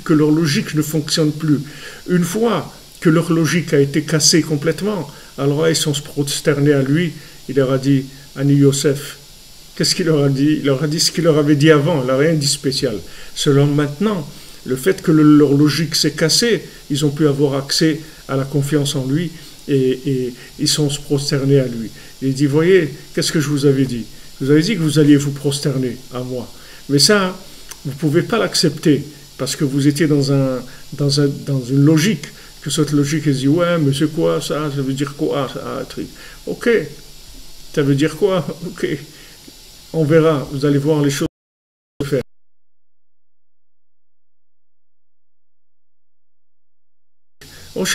que leur logique ne fonctionne plus. Une fois que leur logique a été cassée complètement, alors là, ils sont prosternés à lui, il leur a dit, Ani Yosef, qu'est-ce qu'il leur a dit? Il leur a dit ce qu'il leur avait dit avant, il n'a rien dit spécial. Selon maintenant, le fait que leur logique s'est cassée, ils ont pu avoir accès à la confiance en lui et ils sont prosternés à lui. Il dit, voyez, qu'est-ce que je vous avais dit? Je vous avais dit que vous alliez vous prosterner à moi. Mais ça, vous ne pouvez pas l'accepter parce que vous étiez dans une logique, que cette logique, elle dit, ouais, mais c'est quoi ça? Ça veut dire quoi ça? Ok, ça veut dire quoi? Ok. On verra, vous allez voir les choses se faire.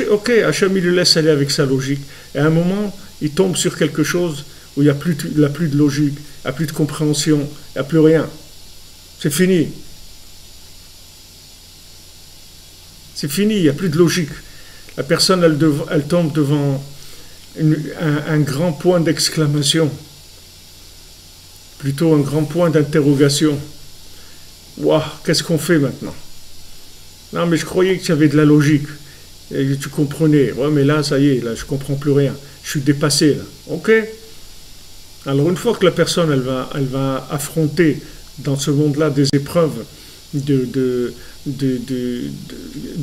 Ok, Hachem il le laisse aller avec sa logique. Et à un moment, il tombe sur quelque chose où il n'y a plus de logique, il n'y a plus de compréhension, il n'y a plus rien. C'est fini. C'est fini, il n'y a plus de logique. La personne, elle tombe devant un grand point d'exclamation. Plutôt un grand point d'interrogation. Waouh, qu'est-ce qu'on fait maintenant? Non, mais je croyais que tu avais de la logique. Et que tu comprenais. Ouais, mais là, ça y est, là, je ne comprends plus rien. Je suis dépassé, là. Ok? Alors, une fois que la personne, elle va affronter dans ce monde-là des épreuves de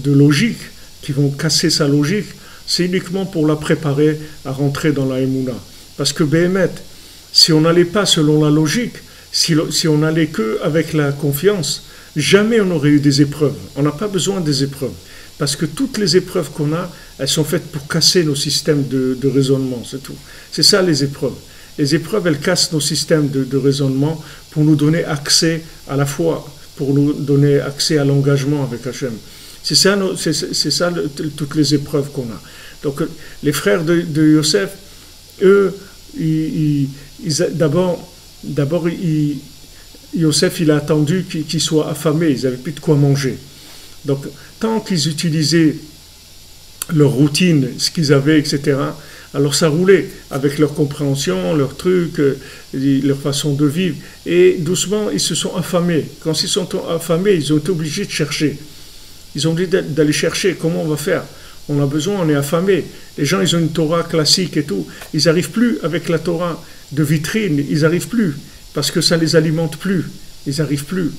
logique qui vont casser sa logique, c'est uniquement pour la préparer à rentrer dans la Emouna. Parce que Béhémet, si on n'allait pas selon la logique, si on n'allait qu'avec la confiance, jamais on n'aurait eu des épreuves. On n'a pas besoin des épreuves. Parce que toutes les épreuves qu'on a, elles sont faites pour casser nos systèmes de raisonnement, c'est tout. C'est ça les épreuves. Les épreuves, elles cassent nos systèmes de raisonnement pour nous donner accès à la foi, pour nous donner accès à l'engagement avec Hachem. C'est ça toutes les épreuves qu'on a. Donc les frères de Yosef, eux, d'abord, Yosef, il a attendu qu'ils soient affamés, ils n'avaient plus de quoi manger. Donc, tant qu'ils utilisaient leur routine, ce qu'ils avaient, etc., alors ça roulait avec leur compréhension, leur truc, leur façon de vivre. Et doucement, ils se sont affamés. Quand ils sont affamés, ils ont été obligés de chercher. Ils ont obligé d'aller chercher comment on va faire. On a besoin, on est affamés. Les gens, ils ont une Torah classique et tout. Ils n'arrivent plus avec la Torah de vitrine, ils n'arrivent plus, parce que ça ne les alimente plus. Ils n'arrivent plus.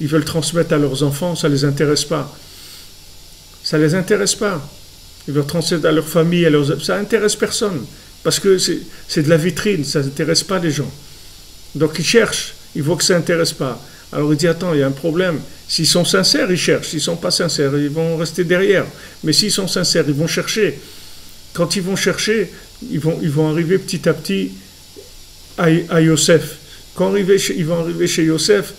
ils veulent transmettre à leurs enfants, ça ne les intéresse pas. Ça ne les intéresse pas. Ils veulent transmettre à leur famille, ça n'intéresse personne. Parce que c'est de la vitrine, ça n'intéresse pas les gens. Donc ils cherchent, ils voient que ça n'intéresse pas. Alors il dit, attends, il y a un problème. S'ils sont sincères, ils cherchent. S'ils ne sont pas sincères, ils vont rester derrière. Mais s'ils sont sincères, ils vont chercher. Quand ils vont chercher, ils vont arriver petit à petit à Yosef. Quand ils vont arriver chez Yosef,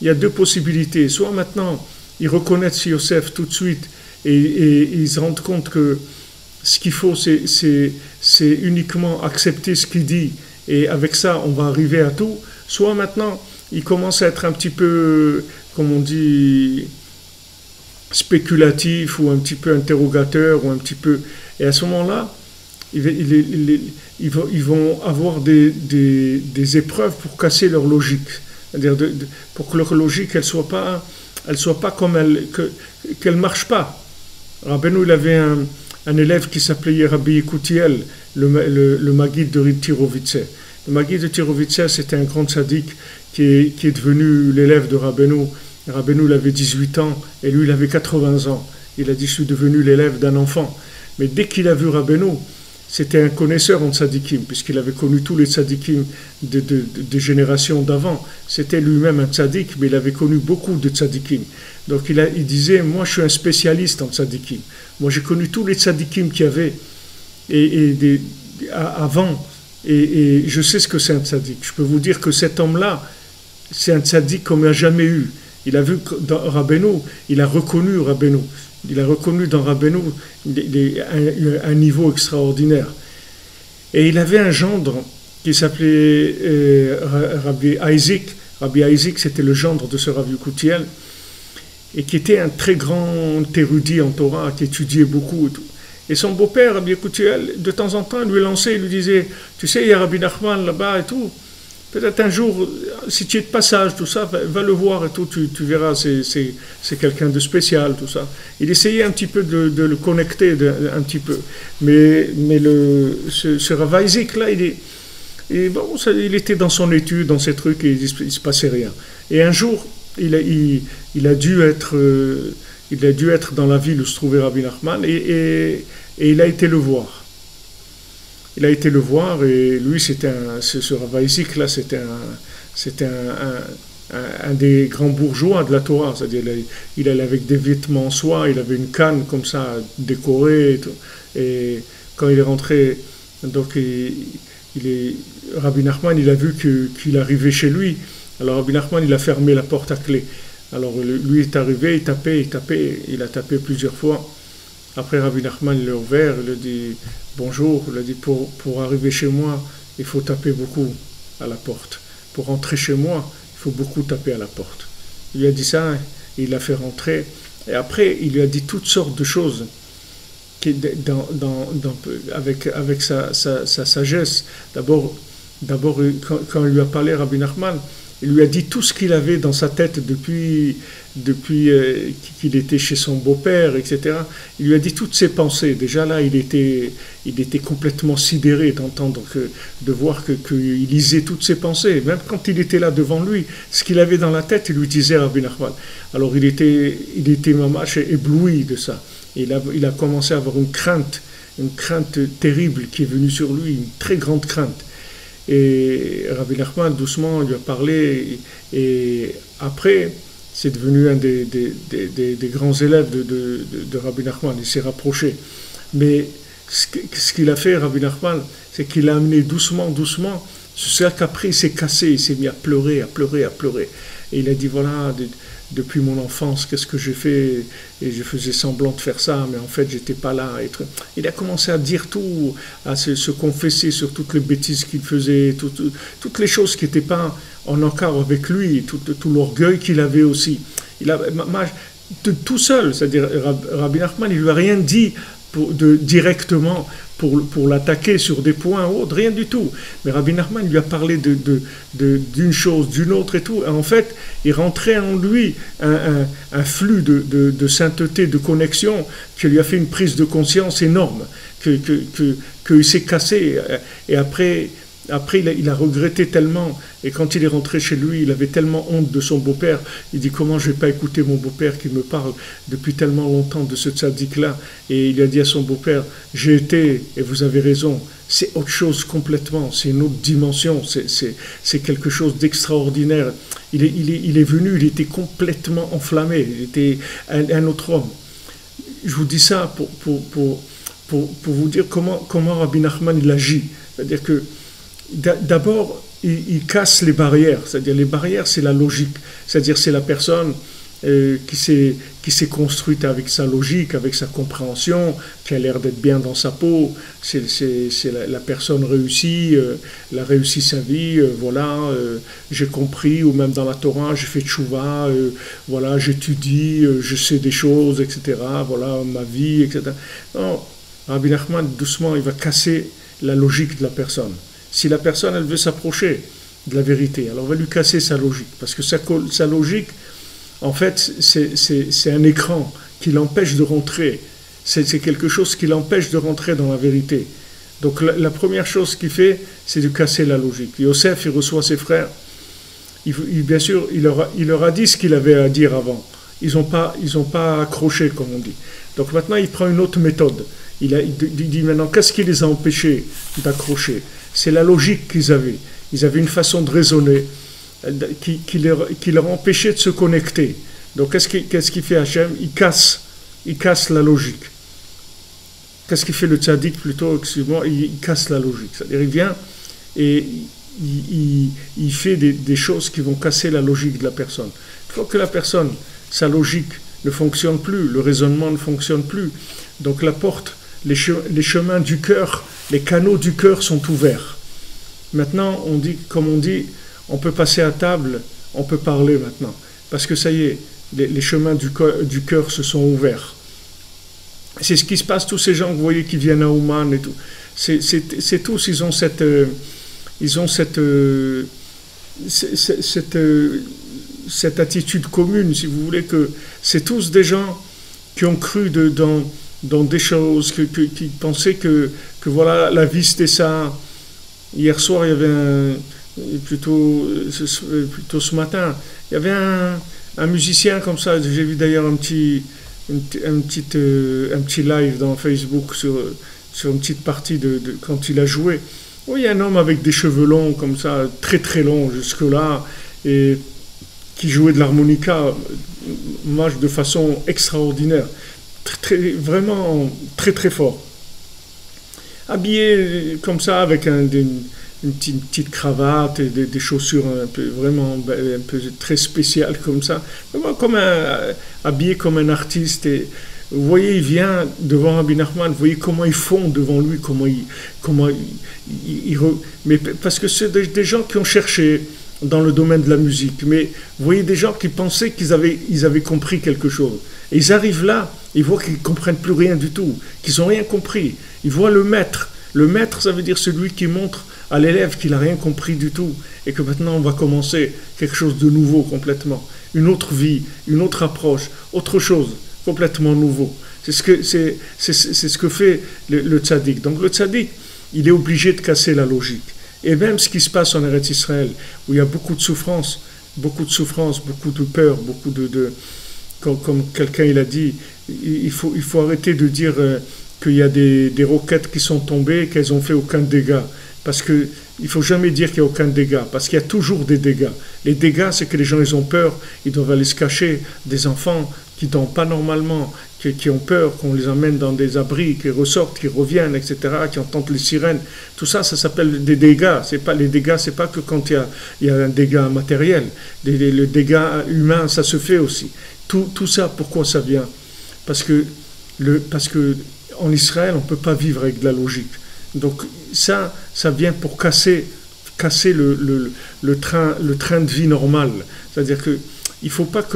il y a deux possibilités. Soit maintenant, ils reconnaissent Yosef tout de suite et ils se rendent compte que ce qu'il faut, c'est uniquement accepter ce qu'il dit et avec ça, on va arriver à tout. Soit maintenant, ils commencent à être un petit peu, comme on dit, spéculatifs ou un petit peu interrogateurs ou un petit peu... Et à ce moment-là, ils vont avoir des épreuves pour casser leur logique. C'est-à-dire pour que leur logique, elle soit pas comme qu'elle marche pas. Rabbeinu, il avait un élève qui s'appelait Rabbi Yekutiel, le Maguide de Tirovitse. Le Maguide de Tirovitse, c'était un grand tzaddik qui est devenu l'élève de Rabbeinu. Rabbeinu, il avait 18 ans et lui, il avait 80 ans. Il a dit, je suis devenu l'élève d'un enfant. Mais dès qu'il a vu Rabbeinu, c'était un connaisseur en tzadikim, puisqu'il avait connu tous les tzadikim de générations d'avant. C'était lui-même un tzadik, mais il avait connu beaucoup de tzadikim. Donc il disait, moi je suis un spécialiste en tzadikim. Moi j'ai connu tous les tzadikim qu'il y avait avant, et je sais ce que c'est un tzadik. Je peux vous dire que cet homme-là, c'est un tzadik qu'on n'a jamais eu. Il a vu dans Rabbeinu, il a reconnu Rabbeinu. Il a reconnu dans Rabbeinu un niveau extraordinaire. Et il avait un gendre qui s'appelait Rabbi Isaac. Rabbi Isaac, c'était le gendre de ce Rav Yekutiel, et qui était un très grand érudit en Torah, qui étudiait beaucoup et tout. Et son beau-père, Rabbi Yekutiel, de temps en temps, lui lançait, il lui disait, tu sais, il y a Rabbi Nachman là-bas et tout. Peut-être un jour, si tu es de passage, tout ça, va le voir et tout, tu verras, c'est quelqu'un de spécial, tout ça. Il essayait un petit peu de le connecter, un petit peu. Mais ce Rav Isaac, là, il était dans son étude, dans ses trucs, et il ne se passait rien. Et un jour, il a dû être dans la ville où se trouvait Rabbi Nachman, et il a été le voir. Il a été le voir et lui, ce Rav Isaac là, c'était un des grands bourgeois de la Torah. C'est-à-dire, il allait avec des vêtements en soie, il avait une canne comme ça décorée et tout. Et quand il est rentré, donc Rabbi Nachman, il a vu qu'il arrivait chez lui. Alors Rabbi Nachman, il a fermé la porte à clé. Alors lui est arrivé, il a tapé plusieurs fois. Après Rabbi Nachman, il l'a ouvert, il a dit bonjour, il a dit pour arriver chez moi, il faut taper beaucoup à la porte. Pour rentrer chez moi, il faut beaucoup taper à la porte. Il lui a dit ça, il l'a fait rentrer. Et après, il lui a dit toutes sortes de choses avec sa sagesse. D'abord, quand il lui a parlé, Rabbi Nachman, il lui a dit tout ce qu'il avait dans sa tête depuis qu'il était chez son beau-père, etc. Il lui a dit toutes ses pensées. Déjà là, il était complètement sidéré de voir qu'il lisait toutes ses pensées. Même quand il était là devant lui, ce qu'il avait dans la tête, il lui disait Rabbi Nachman. Alors il était mamache ébloui de ça. Et il a commencé à avoir une crainte terrible qui est venue sur lui, une très grande crainte. Et Rabbi Nachman, doucement, lui a parlé. Et après, c'est devenu un des grands élèves de Rabbi Nachman. Il s'est rapproché. Mais ce qu'il a fait, Rabbi Nachman, c'est qu'il l'a amené doucement. C'est qu'après, il s'est cassé. Il s'est mis à pleurer. Et il a dit, voilà, depuis mon enfance, qu'est-ce que j'ai fait? Et je faisais semblant de faire ça, mais en fait, j'étais pas là. Il a commencé à dire tout, à se confesser sur toutes les bêtises qu'il faisait, toutes les choses qui n'étaient pas en accord avec lui, tout l'orgueil qu'il avait aussi. Tout seul, c'est-à-dire Rabbi Nachman, il lui a rien dit directement pour l'attaquer sur des points ou autres, rien du tout. Mais Rabbi Nachman lui a parlé d'une chose, d'une autre et tout. Et en fait, il rentrait en lui un flux de sainteté, de connexion, qui lui a fait une prise de conscience énorme, qu'il s'est cassé. Et après, après il a regretté tellement, et quand il est rentré chez lui, il avait tellement honte de son beau-père, il dit comment je vais pas écouter mon beau-père qui me parle depuis tellement longtemps de ce tzaddik-là, et il a dit à son beau-père, j'ai été, et vous avez raison, c'est autre chose complètement, c'est une autre dimension, c'est quelque chose d'extraordinaire. Il est venu, il était complètement enflammé, il était un autre homme. Je vous dis ça pour vous dire comment Rabbi Nachman il agit. C'est-à-dire que d'abord, il casse les barrières. C'est-à-dire les barrières, c'est la logique. C'est-à-dire c'est la personne qui s'est construite avec sa logique, avec sa compréhension, qui a l'air d'être bien dans sa peau. C'est la personne réussie, elle a réussi sa vie, voilà, j'ai compris, ou même dans la Torah, j'ai fait tchouva, voilà, j'étudie, je sais des choses, etc., voilà, ma vie, etc. Non, Rabbi Nachman, doucement, il va casser la logique de la personne. Si la personne, elle veut s'approcher de la vérité, alors on va lui casser sa logique, parce que sa logique, en fait, c'est un écran qui l'empêche de rentrer. C'est quelque chose qui l'empêche de rentrer dans la vérité. Donc la première chose qu'il fait, c'est de casser la logique. Yosef, il reçoit ses frères. Bien sûr, il leur a dit ce qu'il avait à dire avant. Ils n'ont pas accroché, comme on dit. Donc maintenant, il prend une autre méthode. Il dit maintenant, qu'est-ce qui les a empêchés d'accrocher? C'est la logique qu'ils avaient. Ils avaient une façon de raisonner qui leur empêchait de se connecter. Donc qu'est-ce qu'il fait Hachem? Il casse la logique. Qu'est-ce qu'il fait le tzaddik plutôt? Excuse-moi, il casse la logique. C'est-à-dire il vient et il fait des choses qui vont casser la logique de la personne. Il faut que la personne, sa logique ne fonctionne plus, le raisonnement ne fonctionne plus. Donc la porte, les chemins du cœur, les canaux du cœur sont ouverts. Maintenant, comme on dit, on peut passer à table, on peut parler maintenant. Parce que ça y est, les chemins du cœur se sont ouverts. C'est ce qui se passe, tous ces gens que vous voyez qui viennent à Ouman et tout. C'est tous, ils ont cette attitude commune, si vous voulez, que c'est tous des gens qui ont cru dans des choses, qui pensaient que voilà, la vie c'était ça. Hier soir, il y avait plutôt ce matin, il y avait un musicien comme ça, j'ai vu d'ailleurs un petit live dans Facebook sur une petite partie de quand il a joué. Oui, il y a un homme avec des cheveux longs comme ça, très très longs jusque-là, et qui jouait de l'harmonica de façon extraordinaire, vraiment très très fort. Habillé comme ça avec une petite cravate et des chaussures vraiment un peu très spéciales comme ça, vraiment habillé comme un artiste. Et vous voyez, il vient devant Rabbi Nachman, vous voyez comment ils font devant lui, mais parce que c'est des gens qui ont cherché dans le domaine de la musique, mais vous voyez des gens qui pensaient qu'ils avaient compris quelque chose. Et ils arrivent là, ils voient qu'ils ne comprennent plus rien du tout, qu'ils n'ont rien compris. Ils voient le maître. Le maître, ça veut dire celui qui montre à l'élève qu'il n'a rien compris du tout et que maintenant on va commencer quelque chose de nouveau complètement. Une autre vie, une autre approche, autre chose, complètement nouveau. C'est ce que fait le tzaddik. Donc le tzaddik, il est obligé de casser la logique. Et même ce qui se passe en Eretz Israël, où il y a beaucoup de souffrance, beaucoup de peur, comme quelqu'un il a dit, il faut arrêter de dire qu'il y a des roquettes qui sont tombées, qu'elles n'ont fait aucun dégât. Parce qu'il ne faut jamais dire qu'il n'y a aucun dégât, parce qu'il y a toujours des dégâts. Les dégâts, c'est que les gens ils ont peur, ils doivent aller se cacher. Des enfants qui ne dorment pas normalement, qui ont peur, qu'on les emmène dans des abris, qui ressortent, qui reviennent, etc., qui entendent les sirènes. Tout ça, ça s'appelle des dégâts. Les dégâts, ce n'est pas que quand il y a un dégât matériel. Le dégât humain, ça se fait aussi. Tout ça, pourquoi ça vient? Parce que en Israël, on ne peut pas vivre avec de la logique. Donc ça vient pour casser le train de vie normal. C'est-à-dire que il faut pas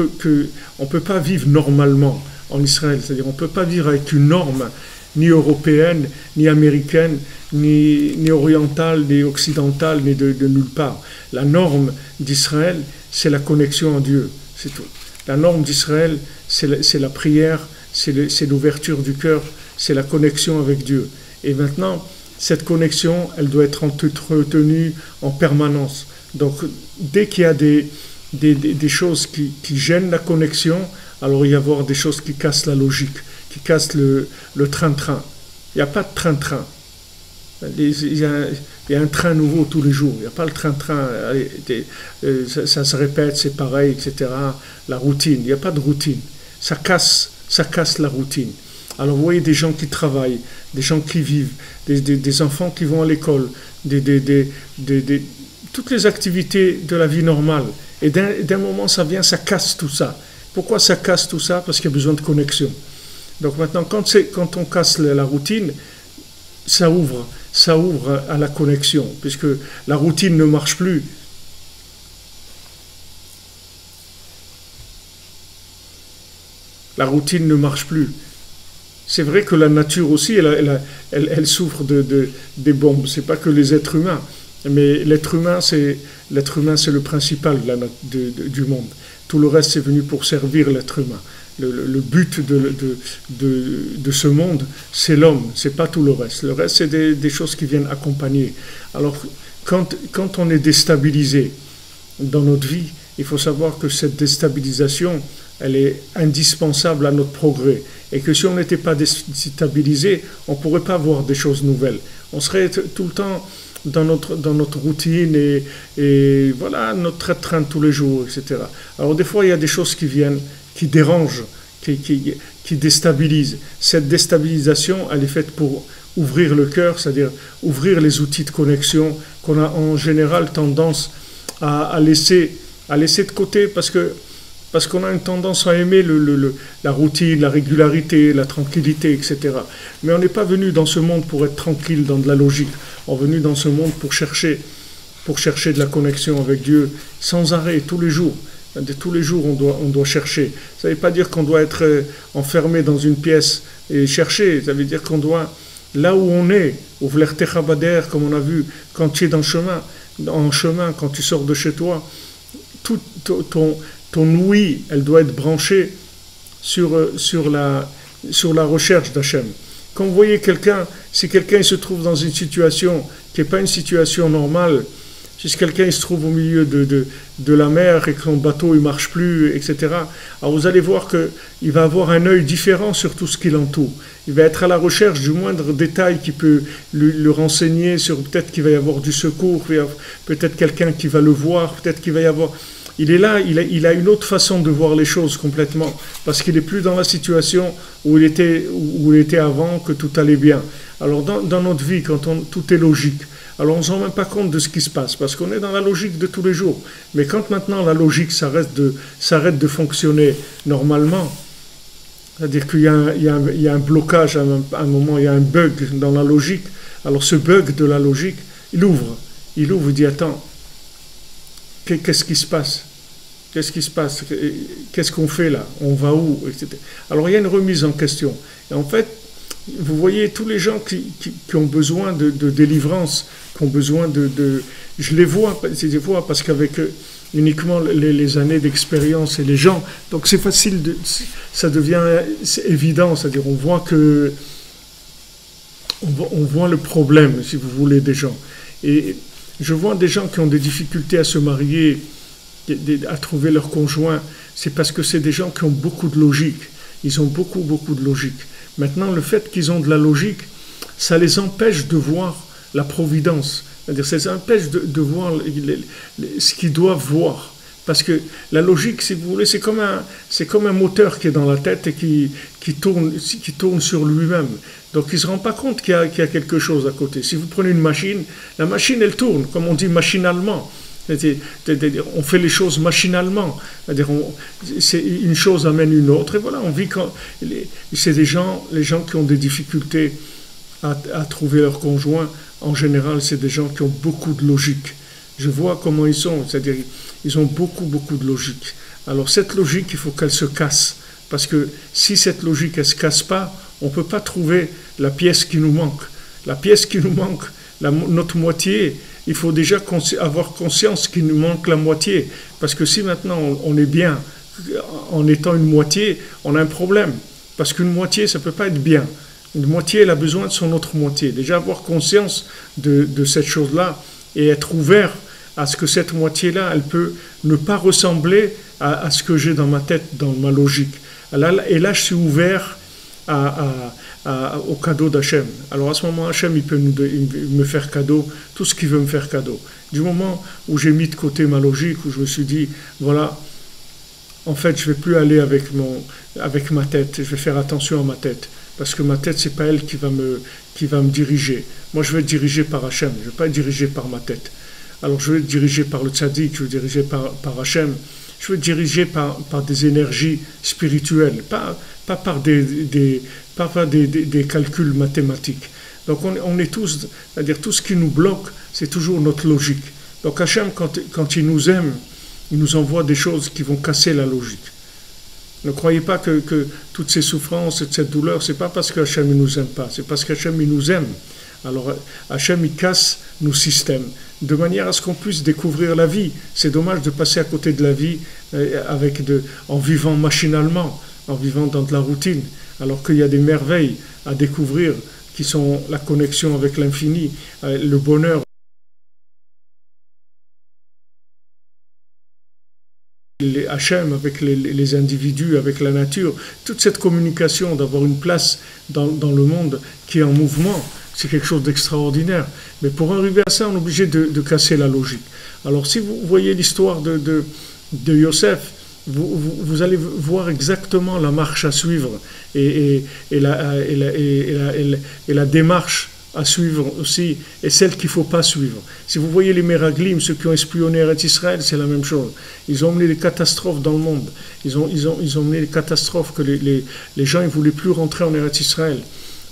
on peut pas vivre normalement en Israël. C'est-à-dire on peut pas vivre avec une norme ni européenne, ni américaine, ni orientale, ni occidentale, ni de nulle part. La norme d'Israël, c'est la connexion à Dieu, c'est tout. La norme d'Israël, c'est la prière, c'est l'ouverture du cœur, c'est la connexion avec Dieu. Et maintenant, cette connexion, elle doit être entretenue en permanence. Donc, dès qu'il y a des choses qui gênent la connexion, alors il va y avoir des choses qui cassent la logique, qui cassent le train-train. Il n'y a pas de train-train. Il y a un train nouveau tous les jours. Il n'y a pas le train-train. Ça se répète, c'est pareil, etc. La routine. Il n'y a pas de routine. Ça casse la routine. Alors vous voyez des gens qui travaillent, des gens qui vivent, des enfants qui vont à l'école, toutes les activités de la vie normale. Et d'un moment, ça vient, ça casse tout ça. Pourquoi ça casse tout ça? Parce qu'il y a besoin de connexion. Donc maintenant, quand on casse la routine, ça ouvre à la connexion, puisque la routine ne marche plus. La routine ne marche plus. C'est vrai que la nature aussi, elle souffre des bombes. C'est pas que les êtres humains, mais l'être humain, c'est le principal du monde. Tout le reste, c'est venu pour servir l'être humain. Le but de ce monde, c'est l'homme, c'est pas tout le reste. Le reste, c'est des choses qui viennent accompagner. Alors, quand on est déstabilisé dans notre vie, il faut savoir que cette déstabilisation, elle est indispensable à notre progrès. Et que si on n'était pas déstabilisé, on ne pourrait pas voir des choses nouvelles. On serait tout le temps dans notre routine et voilà, notre train de tous les jours, etc. Alors des fois, il y a des choses qui viennent, qui dérangent, qui déstabilisent. Cette déstabilisation, elle est faite pour ouvrir le cœur, c'est-à-dire ouvrir les outils de connexion qu'on a en général tendance à laisser de côté parce qu'on a une tendance à aimer la routine, la régularité, la tranquillité, etc. Mais on n'est pas venu dans ce monde pour être tranquille dans de la logique. On est venu dans ce monde pour chercher de la connexion avec Dieu sans arrêt, tous les jours. Tous les jours, on doit chercher. Ça ne veut pas dire qu'on doit être enfermé dans une pièce et chercher. Ça veut dire qu'on doit, là où on est, au Vlertechabader, comme on a vu, quand tu es en chemin, quand tu sors de chez toi, tout ton ouïe, elle doit être branchée sur la recherche d'Hachem. Quand vous voyez quelqu'un, si quelqu'un se trouve dans une situation qui n'est pas une situation normale, si quelqu'un se trouve au milieu de la mer et que son bateau ne marche plus, etc., alors vous allez voir qu'il va avoir un œil différent sur tout ce qui l'entoure. Il va être à la recherche du moindre détail qui peut le renseigner sur peut-être qu'il va y avoir du secours, peut-être quelqu'un qui va le voir, peut-être qu'il va y avoir... Il est là, il a une autre façon de voir les choses complètement, parce qu'il n'est plus dans la situation où il était avant, que tout allait bien. Alors dans notre vie, quand tout est logique, alors on ne se rend même pas compte de ce qui se passe, parce qu'on est dans la logique de tous les jours. Mais quand maintenant la logique s'arrête de fonctionner normalement, c'est-à-dire qu'il y a un blocage à un moment, il y a un bug dans la logique, alors ce bug de la logique, il ouvre, il dit attends, qu'est-ce qui se passe? Qu'est-ce qui se passe? Qu'est-ce qu'on fait là? On va où? Etc. Alors il y a une remise en question. Et en fait, vous voyez tous les gens qui ont besoin de délivrance, qui ont besoin je les vois parce qu'avec uniquement les années d'expérience et les gens, donc c'est facile, ça devient évident, c'est-à-dire on voit le problème, si vous voulez, des gens. Et je vois des gens qui ont des difficultés à se marier, à trouver leur conjoint, c'est parce que c'est des gens qui ont beaucoup de logique. Ils ont beaucoup de logique. Maintenant, le fait qu'ils ont de la logique, ça les empêche de voir la providence. C'est-à-dire, ça les empêche de voir ce qu'ils doivent voir. Parce que la logique, si vous voulez, c'est comme un moteur qui est dans la tête et qui tourne sur lui-même. Donc il ne se rend pas compte qu'il y a quelque chose à côté. Si vous prenez une machine, la machine, elle tourne, comme on dit, machinalement. C'est-à-dire, on fait les choses machinalement. C'est-à-dire, une chose amène une autre. Et voilà, on vit c'est les gens qui ont des difficultés à trouver leur conjoint. En général, c'est des gens qui ont beaucoup de logique. Je vois comment ils sont. C'est-à-dire, ils ont beaucoup de logique. Alors, cette logique, il faut qu'elle se casse. Parce que si cette logique, elle ne se casse pas, on ne peut pas trouver la pièce qui nous manque. La pièce qui nous manque, notre moitié, il faut déjà avoir conscience qu'il nous manque la moitié. Parce que si maintenant on est bien, en étant une moitié, on a un problème. Parce qu'une moitié, ça ne peut pas être bien. Une moitié, elle a besoin de son autre moitié. Déjà avoir conscience de cette chose-là et être ouvert à ce que cette moitié-là, elle peut ne pas ressembler à ce que j'ai dans ma tête, dans ma logique. Et là, je suis ouvert au cadeau d'Hachem. Alors à ce moment, Hachem, il peut me faire cadeau tout ce qu'il veut me faire cadeau. Du moment où j'ai mis de côté ma logique, où je me suis dit, voilà, en fait, je ne vais plus aller avec ma tête, je vais faire attention à ma tête. Parce que ma tête, ce n'est pas elle qui va me diriger. Moi, je vais être dirigé par Hachem, je ne vais pas être dirigé par ma tête. Alors, je vais être dirigé par le tzaddik, je vais être dirigé par Hachem, je vais être dirigé par des énergies spirituelles, pas par des calculs mathématiques. Donc, on est tous, c'est-à-dire tout ce qui nous bloque, c'est toujours notre logique. Donc, Hachem, quand il nous aime, il nous envoie des choses qui vont casser la logique. Ne croyez pas que toutes ces souffrances et cette douleur, c'est pas parce qu'Hachem ne nous aime pas, c'est parce qu'Hachem il nous aime. Alors Hachem il casse nos systèmes, de manière à ce qu'on puisse découvrir la vie. C'est dommage de passer à côté de la vie en vivant machinalement, en vivant dans de la routine, alors qu'il y a des merveilles à découvrir qui sont la connexion avec l'infini, le bonheur. Les Hachem, avec les individus, avec la nature, toute cette communication, d'avoir une place dans le monde qui est en mouvement, c'est quelque chose d'extraordinaire. Mais pour arriver à ça, on est obligé de casser la logique. Alors si vous voyez l'histoire de Yosef, vous allez voir exactement la marche à suivre et la démarche à suivre aussi, et celle qu'il ne faut pas suivre. Si vous voyez les Meraglim, ceux qui ont espionné Eretz Israël, c'est la même chose. Ils ont emmené des catastrophes dans le monde. Ils ont emmené des catastrophes que les gens ne voulaient plus rentrer en Eretz Israël.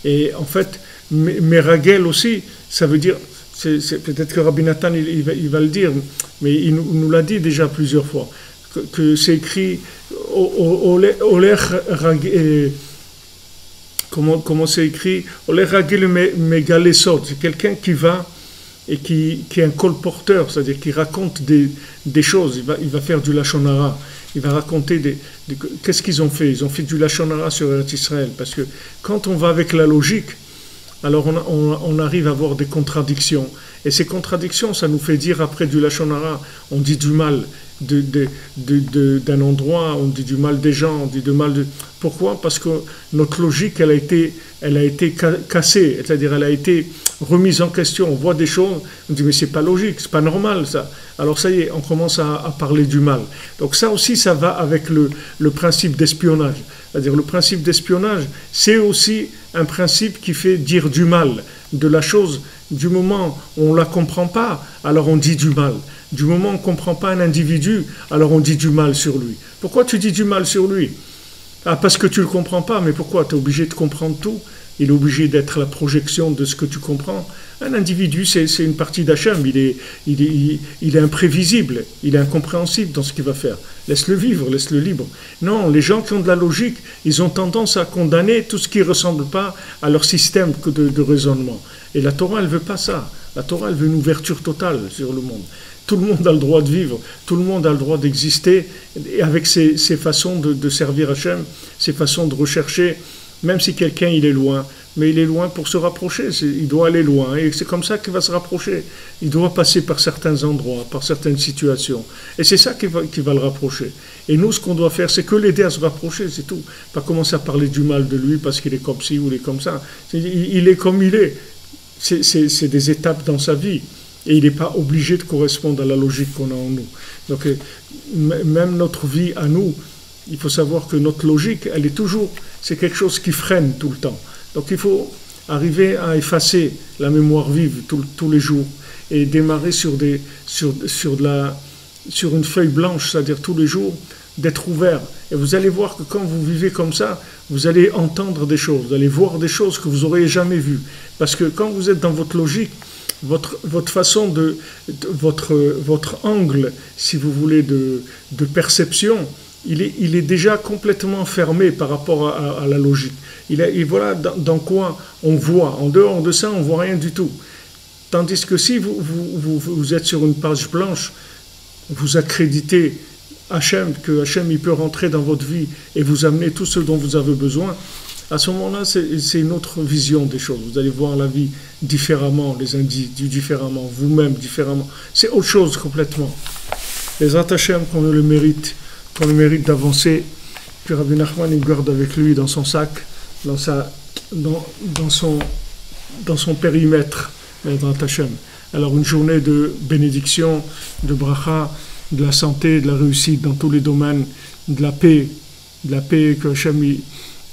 Et en fait, Meragel aussi, ça veut dire, c'est peut-être que Rabbi Nathan il va le dire, mais il nous l'a dit déjà plusieurs fois, que c'est écrit Olech Ragel. Comment c'est écrit? C'est quelqu'un qui va et qui est un colporteur, c'est-à-dire qui raconte des choses. Il va faire du Lachon Hara. Il va raconter qu'est-ce qu'ils ont fait. Ils ont fait du Lachon Hara sur Eretz Israël. Parce que quand on va avec la logique, alors on arrive à avoir des contradictions. Et ces contradictions, ça nous fait dire après du Lachon Hara, on dit du mal d'un endroit, on dit du mal des gens, on dit du mal de... Pourquoi? Parce que notre logique, elle a été cassée, c'est-à-dire elle a été remise en question. On voit des choses, on dit mais c'est pas logique, c'est pas normal ça. Alors ça y est, on commence à parler du mal. Donc ça aussi, ça va avec le principe d'espionnage. C'est-à-dire le principe d'espionnage, c'est aussi un principe qui fait dire du mal de la chose. Du moment où on ne la comprend pas, alors on dit du mal. Du moment où on ne comprend pas un individu, alors on dit du mal sur lui. Pourquoi tu dis du mal sur lui? Ah, parce que tu ne le comprends pas, mais pourquoi? Tu es obligé de comprendre tout. Il est obligé d'être la projection de ce que tu comprends. Un individu, c'est une partie d'Hachem. Il est imprévisible, il est incompréhensible dans ce qu'il va faire. Laisse-le vivre, laisse-le libre. Non, les gens qui ont de la logique, ils ont tendance à condamner tout ce qui ne ressemble pas à leur système de raisonnement. Et la Torah, elle ne veut pas ça. La Torah, elle veut une ouverture totale sur le monde. Tout le monde a le droit de vivre, tout le monde a le droit d'exister, et avec ses façons de servir Hachem, ses façons de rechercher, même si quelqu'un il est loin, mais il est loin pour se rapprocher, il doit aller loin, et c'est comme ça qu'il va se rapprocher. Il doit passer par certains endroits, par certaines situations, et c'est ça qui va le rapprocher. Et nous, ce qu'on doit faire, c'est que l'aider à se rapprocher, c'est tout. Pas commencer à parler du mal de lui parce qu'il est comme ci ou il est comme ça. Il est comme il est. C'est des étapes dans sa vie. Et il n'est pas obligé de correspondre à la logique qu'on a en nous. Donc, même notre vie à nous, il faut savoir que notre logique, elle est toujours, c'est quelque chose qui freine tout le temps. Donc, il faut arriver à effacer la mémoire vive tous les jours et démarrer sur une feuille blanche, c'est-à-dire tous les jours, d'être ouvert. Et vous allez voir que quand vous vivez comme ça, vous allez entendre des choses, vous allez voir des choses que vous n'auriez jamais vues. Parce que quand vous êtes dans votre logique, votre façon votre angle, si vous voulez, de perception, il est déjà complètement fermé par rapport à la logique. Et voilà dans quoi on voit. En dehors de ça, on ne voit rien du tout. Tandis que si vous êtes sur une page blanche, vous accréditez Hachem, que Hachem il peut rentrer dans votre vie et vous amener tout ce dont vous avez besoin, À ce moment-là, c'est une autre vision des choses. Vous allez voir la vie différemment, les individus différemment, vous-même différemment. C'est autre chose complètement. Les Hashem qu'on le mérite d'avancer, que Rabbi Nachman il garde avec lui dans son sac, dans son périmètre, les Hashem. Alors une journée de bénédiction, de bracha, de la santé, de la réussite dans tous les domaines, de la paix que Hashem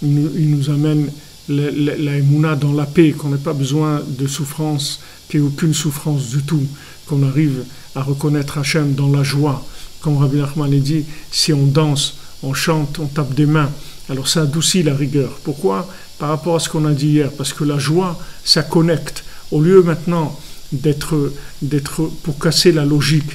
il nous amène la émouna dans la paix, qu'on n'ait pas besoin de souffrance, qu'il n'y ait aucune souffrance du tout, qu'on arrive à reconnaître Hashem dans la joie. Comme Rabbi Nachman a dit, si on danse, on chante, on tape des mains, alors ça adoucit la rigueur. Pourquoi? Par rapport à ce qu'on a dit hier, parce que la joie, ça connecte. Au lieu maintenant d'être pour casser la logique,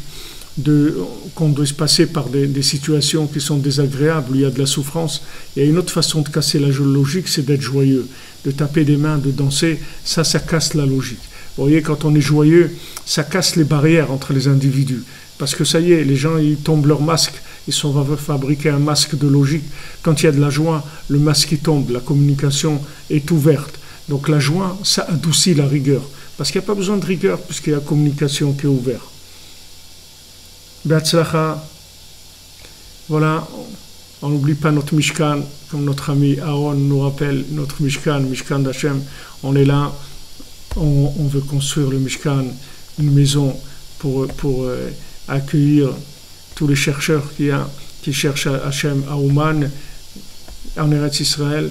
qu'on doit se passer par des situations qui sont désagréables, où il y a de la souffrance, il y a une autre façon de casser la logique, c'est d'être joyeux, de taper des mains, de danser, ça casse la logique. Vous voyez, quand on est joyeux, ça casse les barrières entre les individus, parce que ça y est, les gens, ils tombent leur masque, ils sont fabriquer un masque de logique. Quand il y a de la joie, le masque il tombe, la communication est ouverte. Donc la joie, ça adoucit la rigueur, parce qu'il n'y a pas besoin de rigueur, puisqu'il y a la communication qui est ouverte. Be'atzlacha, voilà, on n'oublie pas notre Mishkan, comme notre ami Aaron nous rappelle, notre Mishkan d'Hachem, on est là, on veut construire le Mishkan, une maison pour accueillir tous les chercheurs qui cherchent Hachem à Ouman, en Eretz Israël,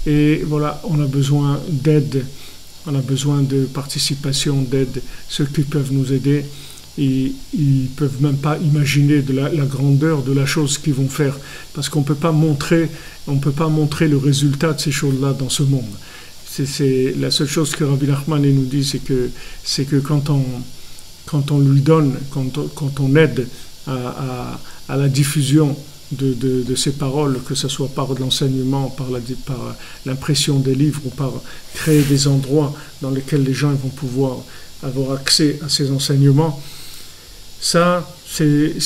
et voilà, on a besoin d'aide, on a besoin de participation, d'aide, ceux qui peuvent nous aider. Ils ne peuvent même pas imaginer de la grandeur de la chose qu'ils vont faire, parce qu'on ne peut pas montrer le résultat de ces choses-là dans ce monde. C'est la seule chose que Rabbi Nachman nous dit, c'est que quand on lui donne, quand on aide à la diffusion de ces paroles, que ce soit par l'enseignement, par l'impression des livres, ou par créer des endroits dans lesquels les gens vont pouvoir avoir accès à ces enseignements, ça, c'est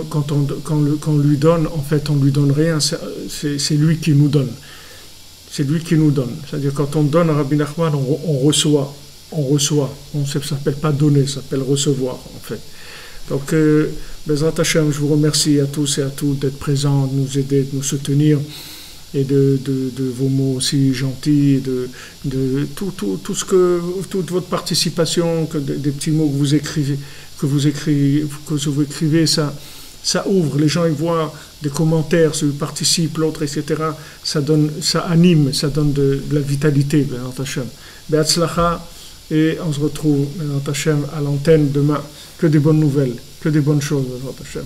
quand on lui donne, en fait, on ne lui donne rien, c'est lui qui nous donne. C'est lui qui nous donne. C'est-à-dire, quand on donne à Rabbi Nachman, on reçoit. Ça ne s'appelle pas donner, ça s'appelle recevoir, en fait. Donc, Bezrat Hashem, je vous remercie à tous et à toutes d'être présents, de nous aider, de nous soutenir, et de vos mots aussi gentils, de toute votre participation, des petits mots que vous écrivez, ça ouvre, les gens ils voient des commentaires, ceux qui participent, l'autre, etc. Ça anime, ça donne de la vitalité, Bezrat Hashem. Be'atzlacha, et on se retrouve, Bezrat Hashem, à l'antenne demain. Que des bonnes nouvelles, que des bonnes choses, Bezrat Hashem.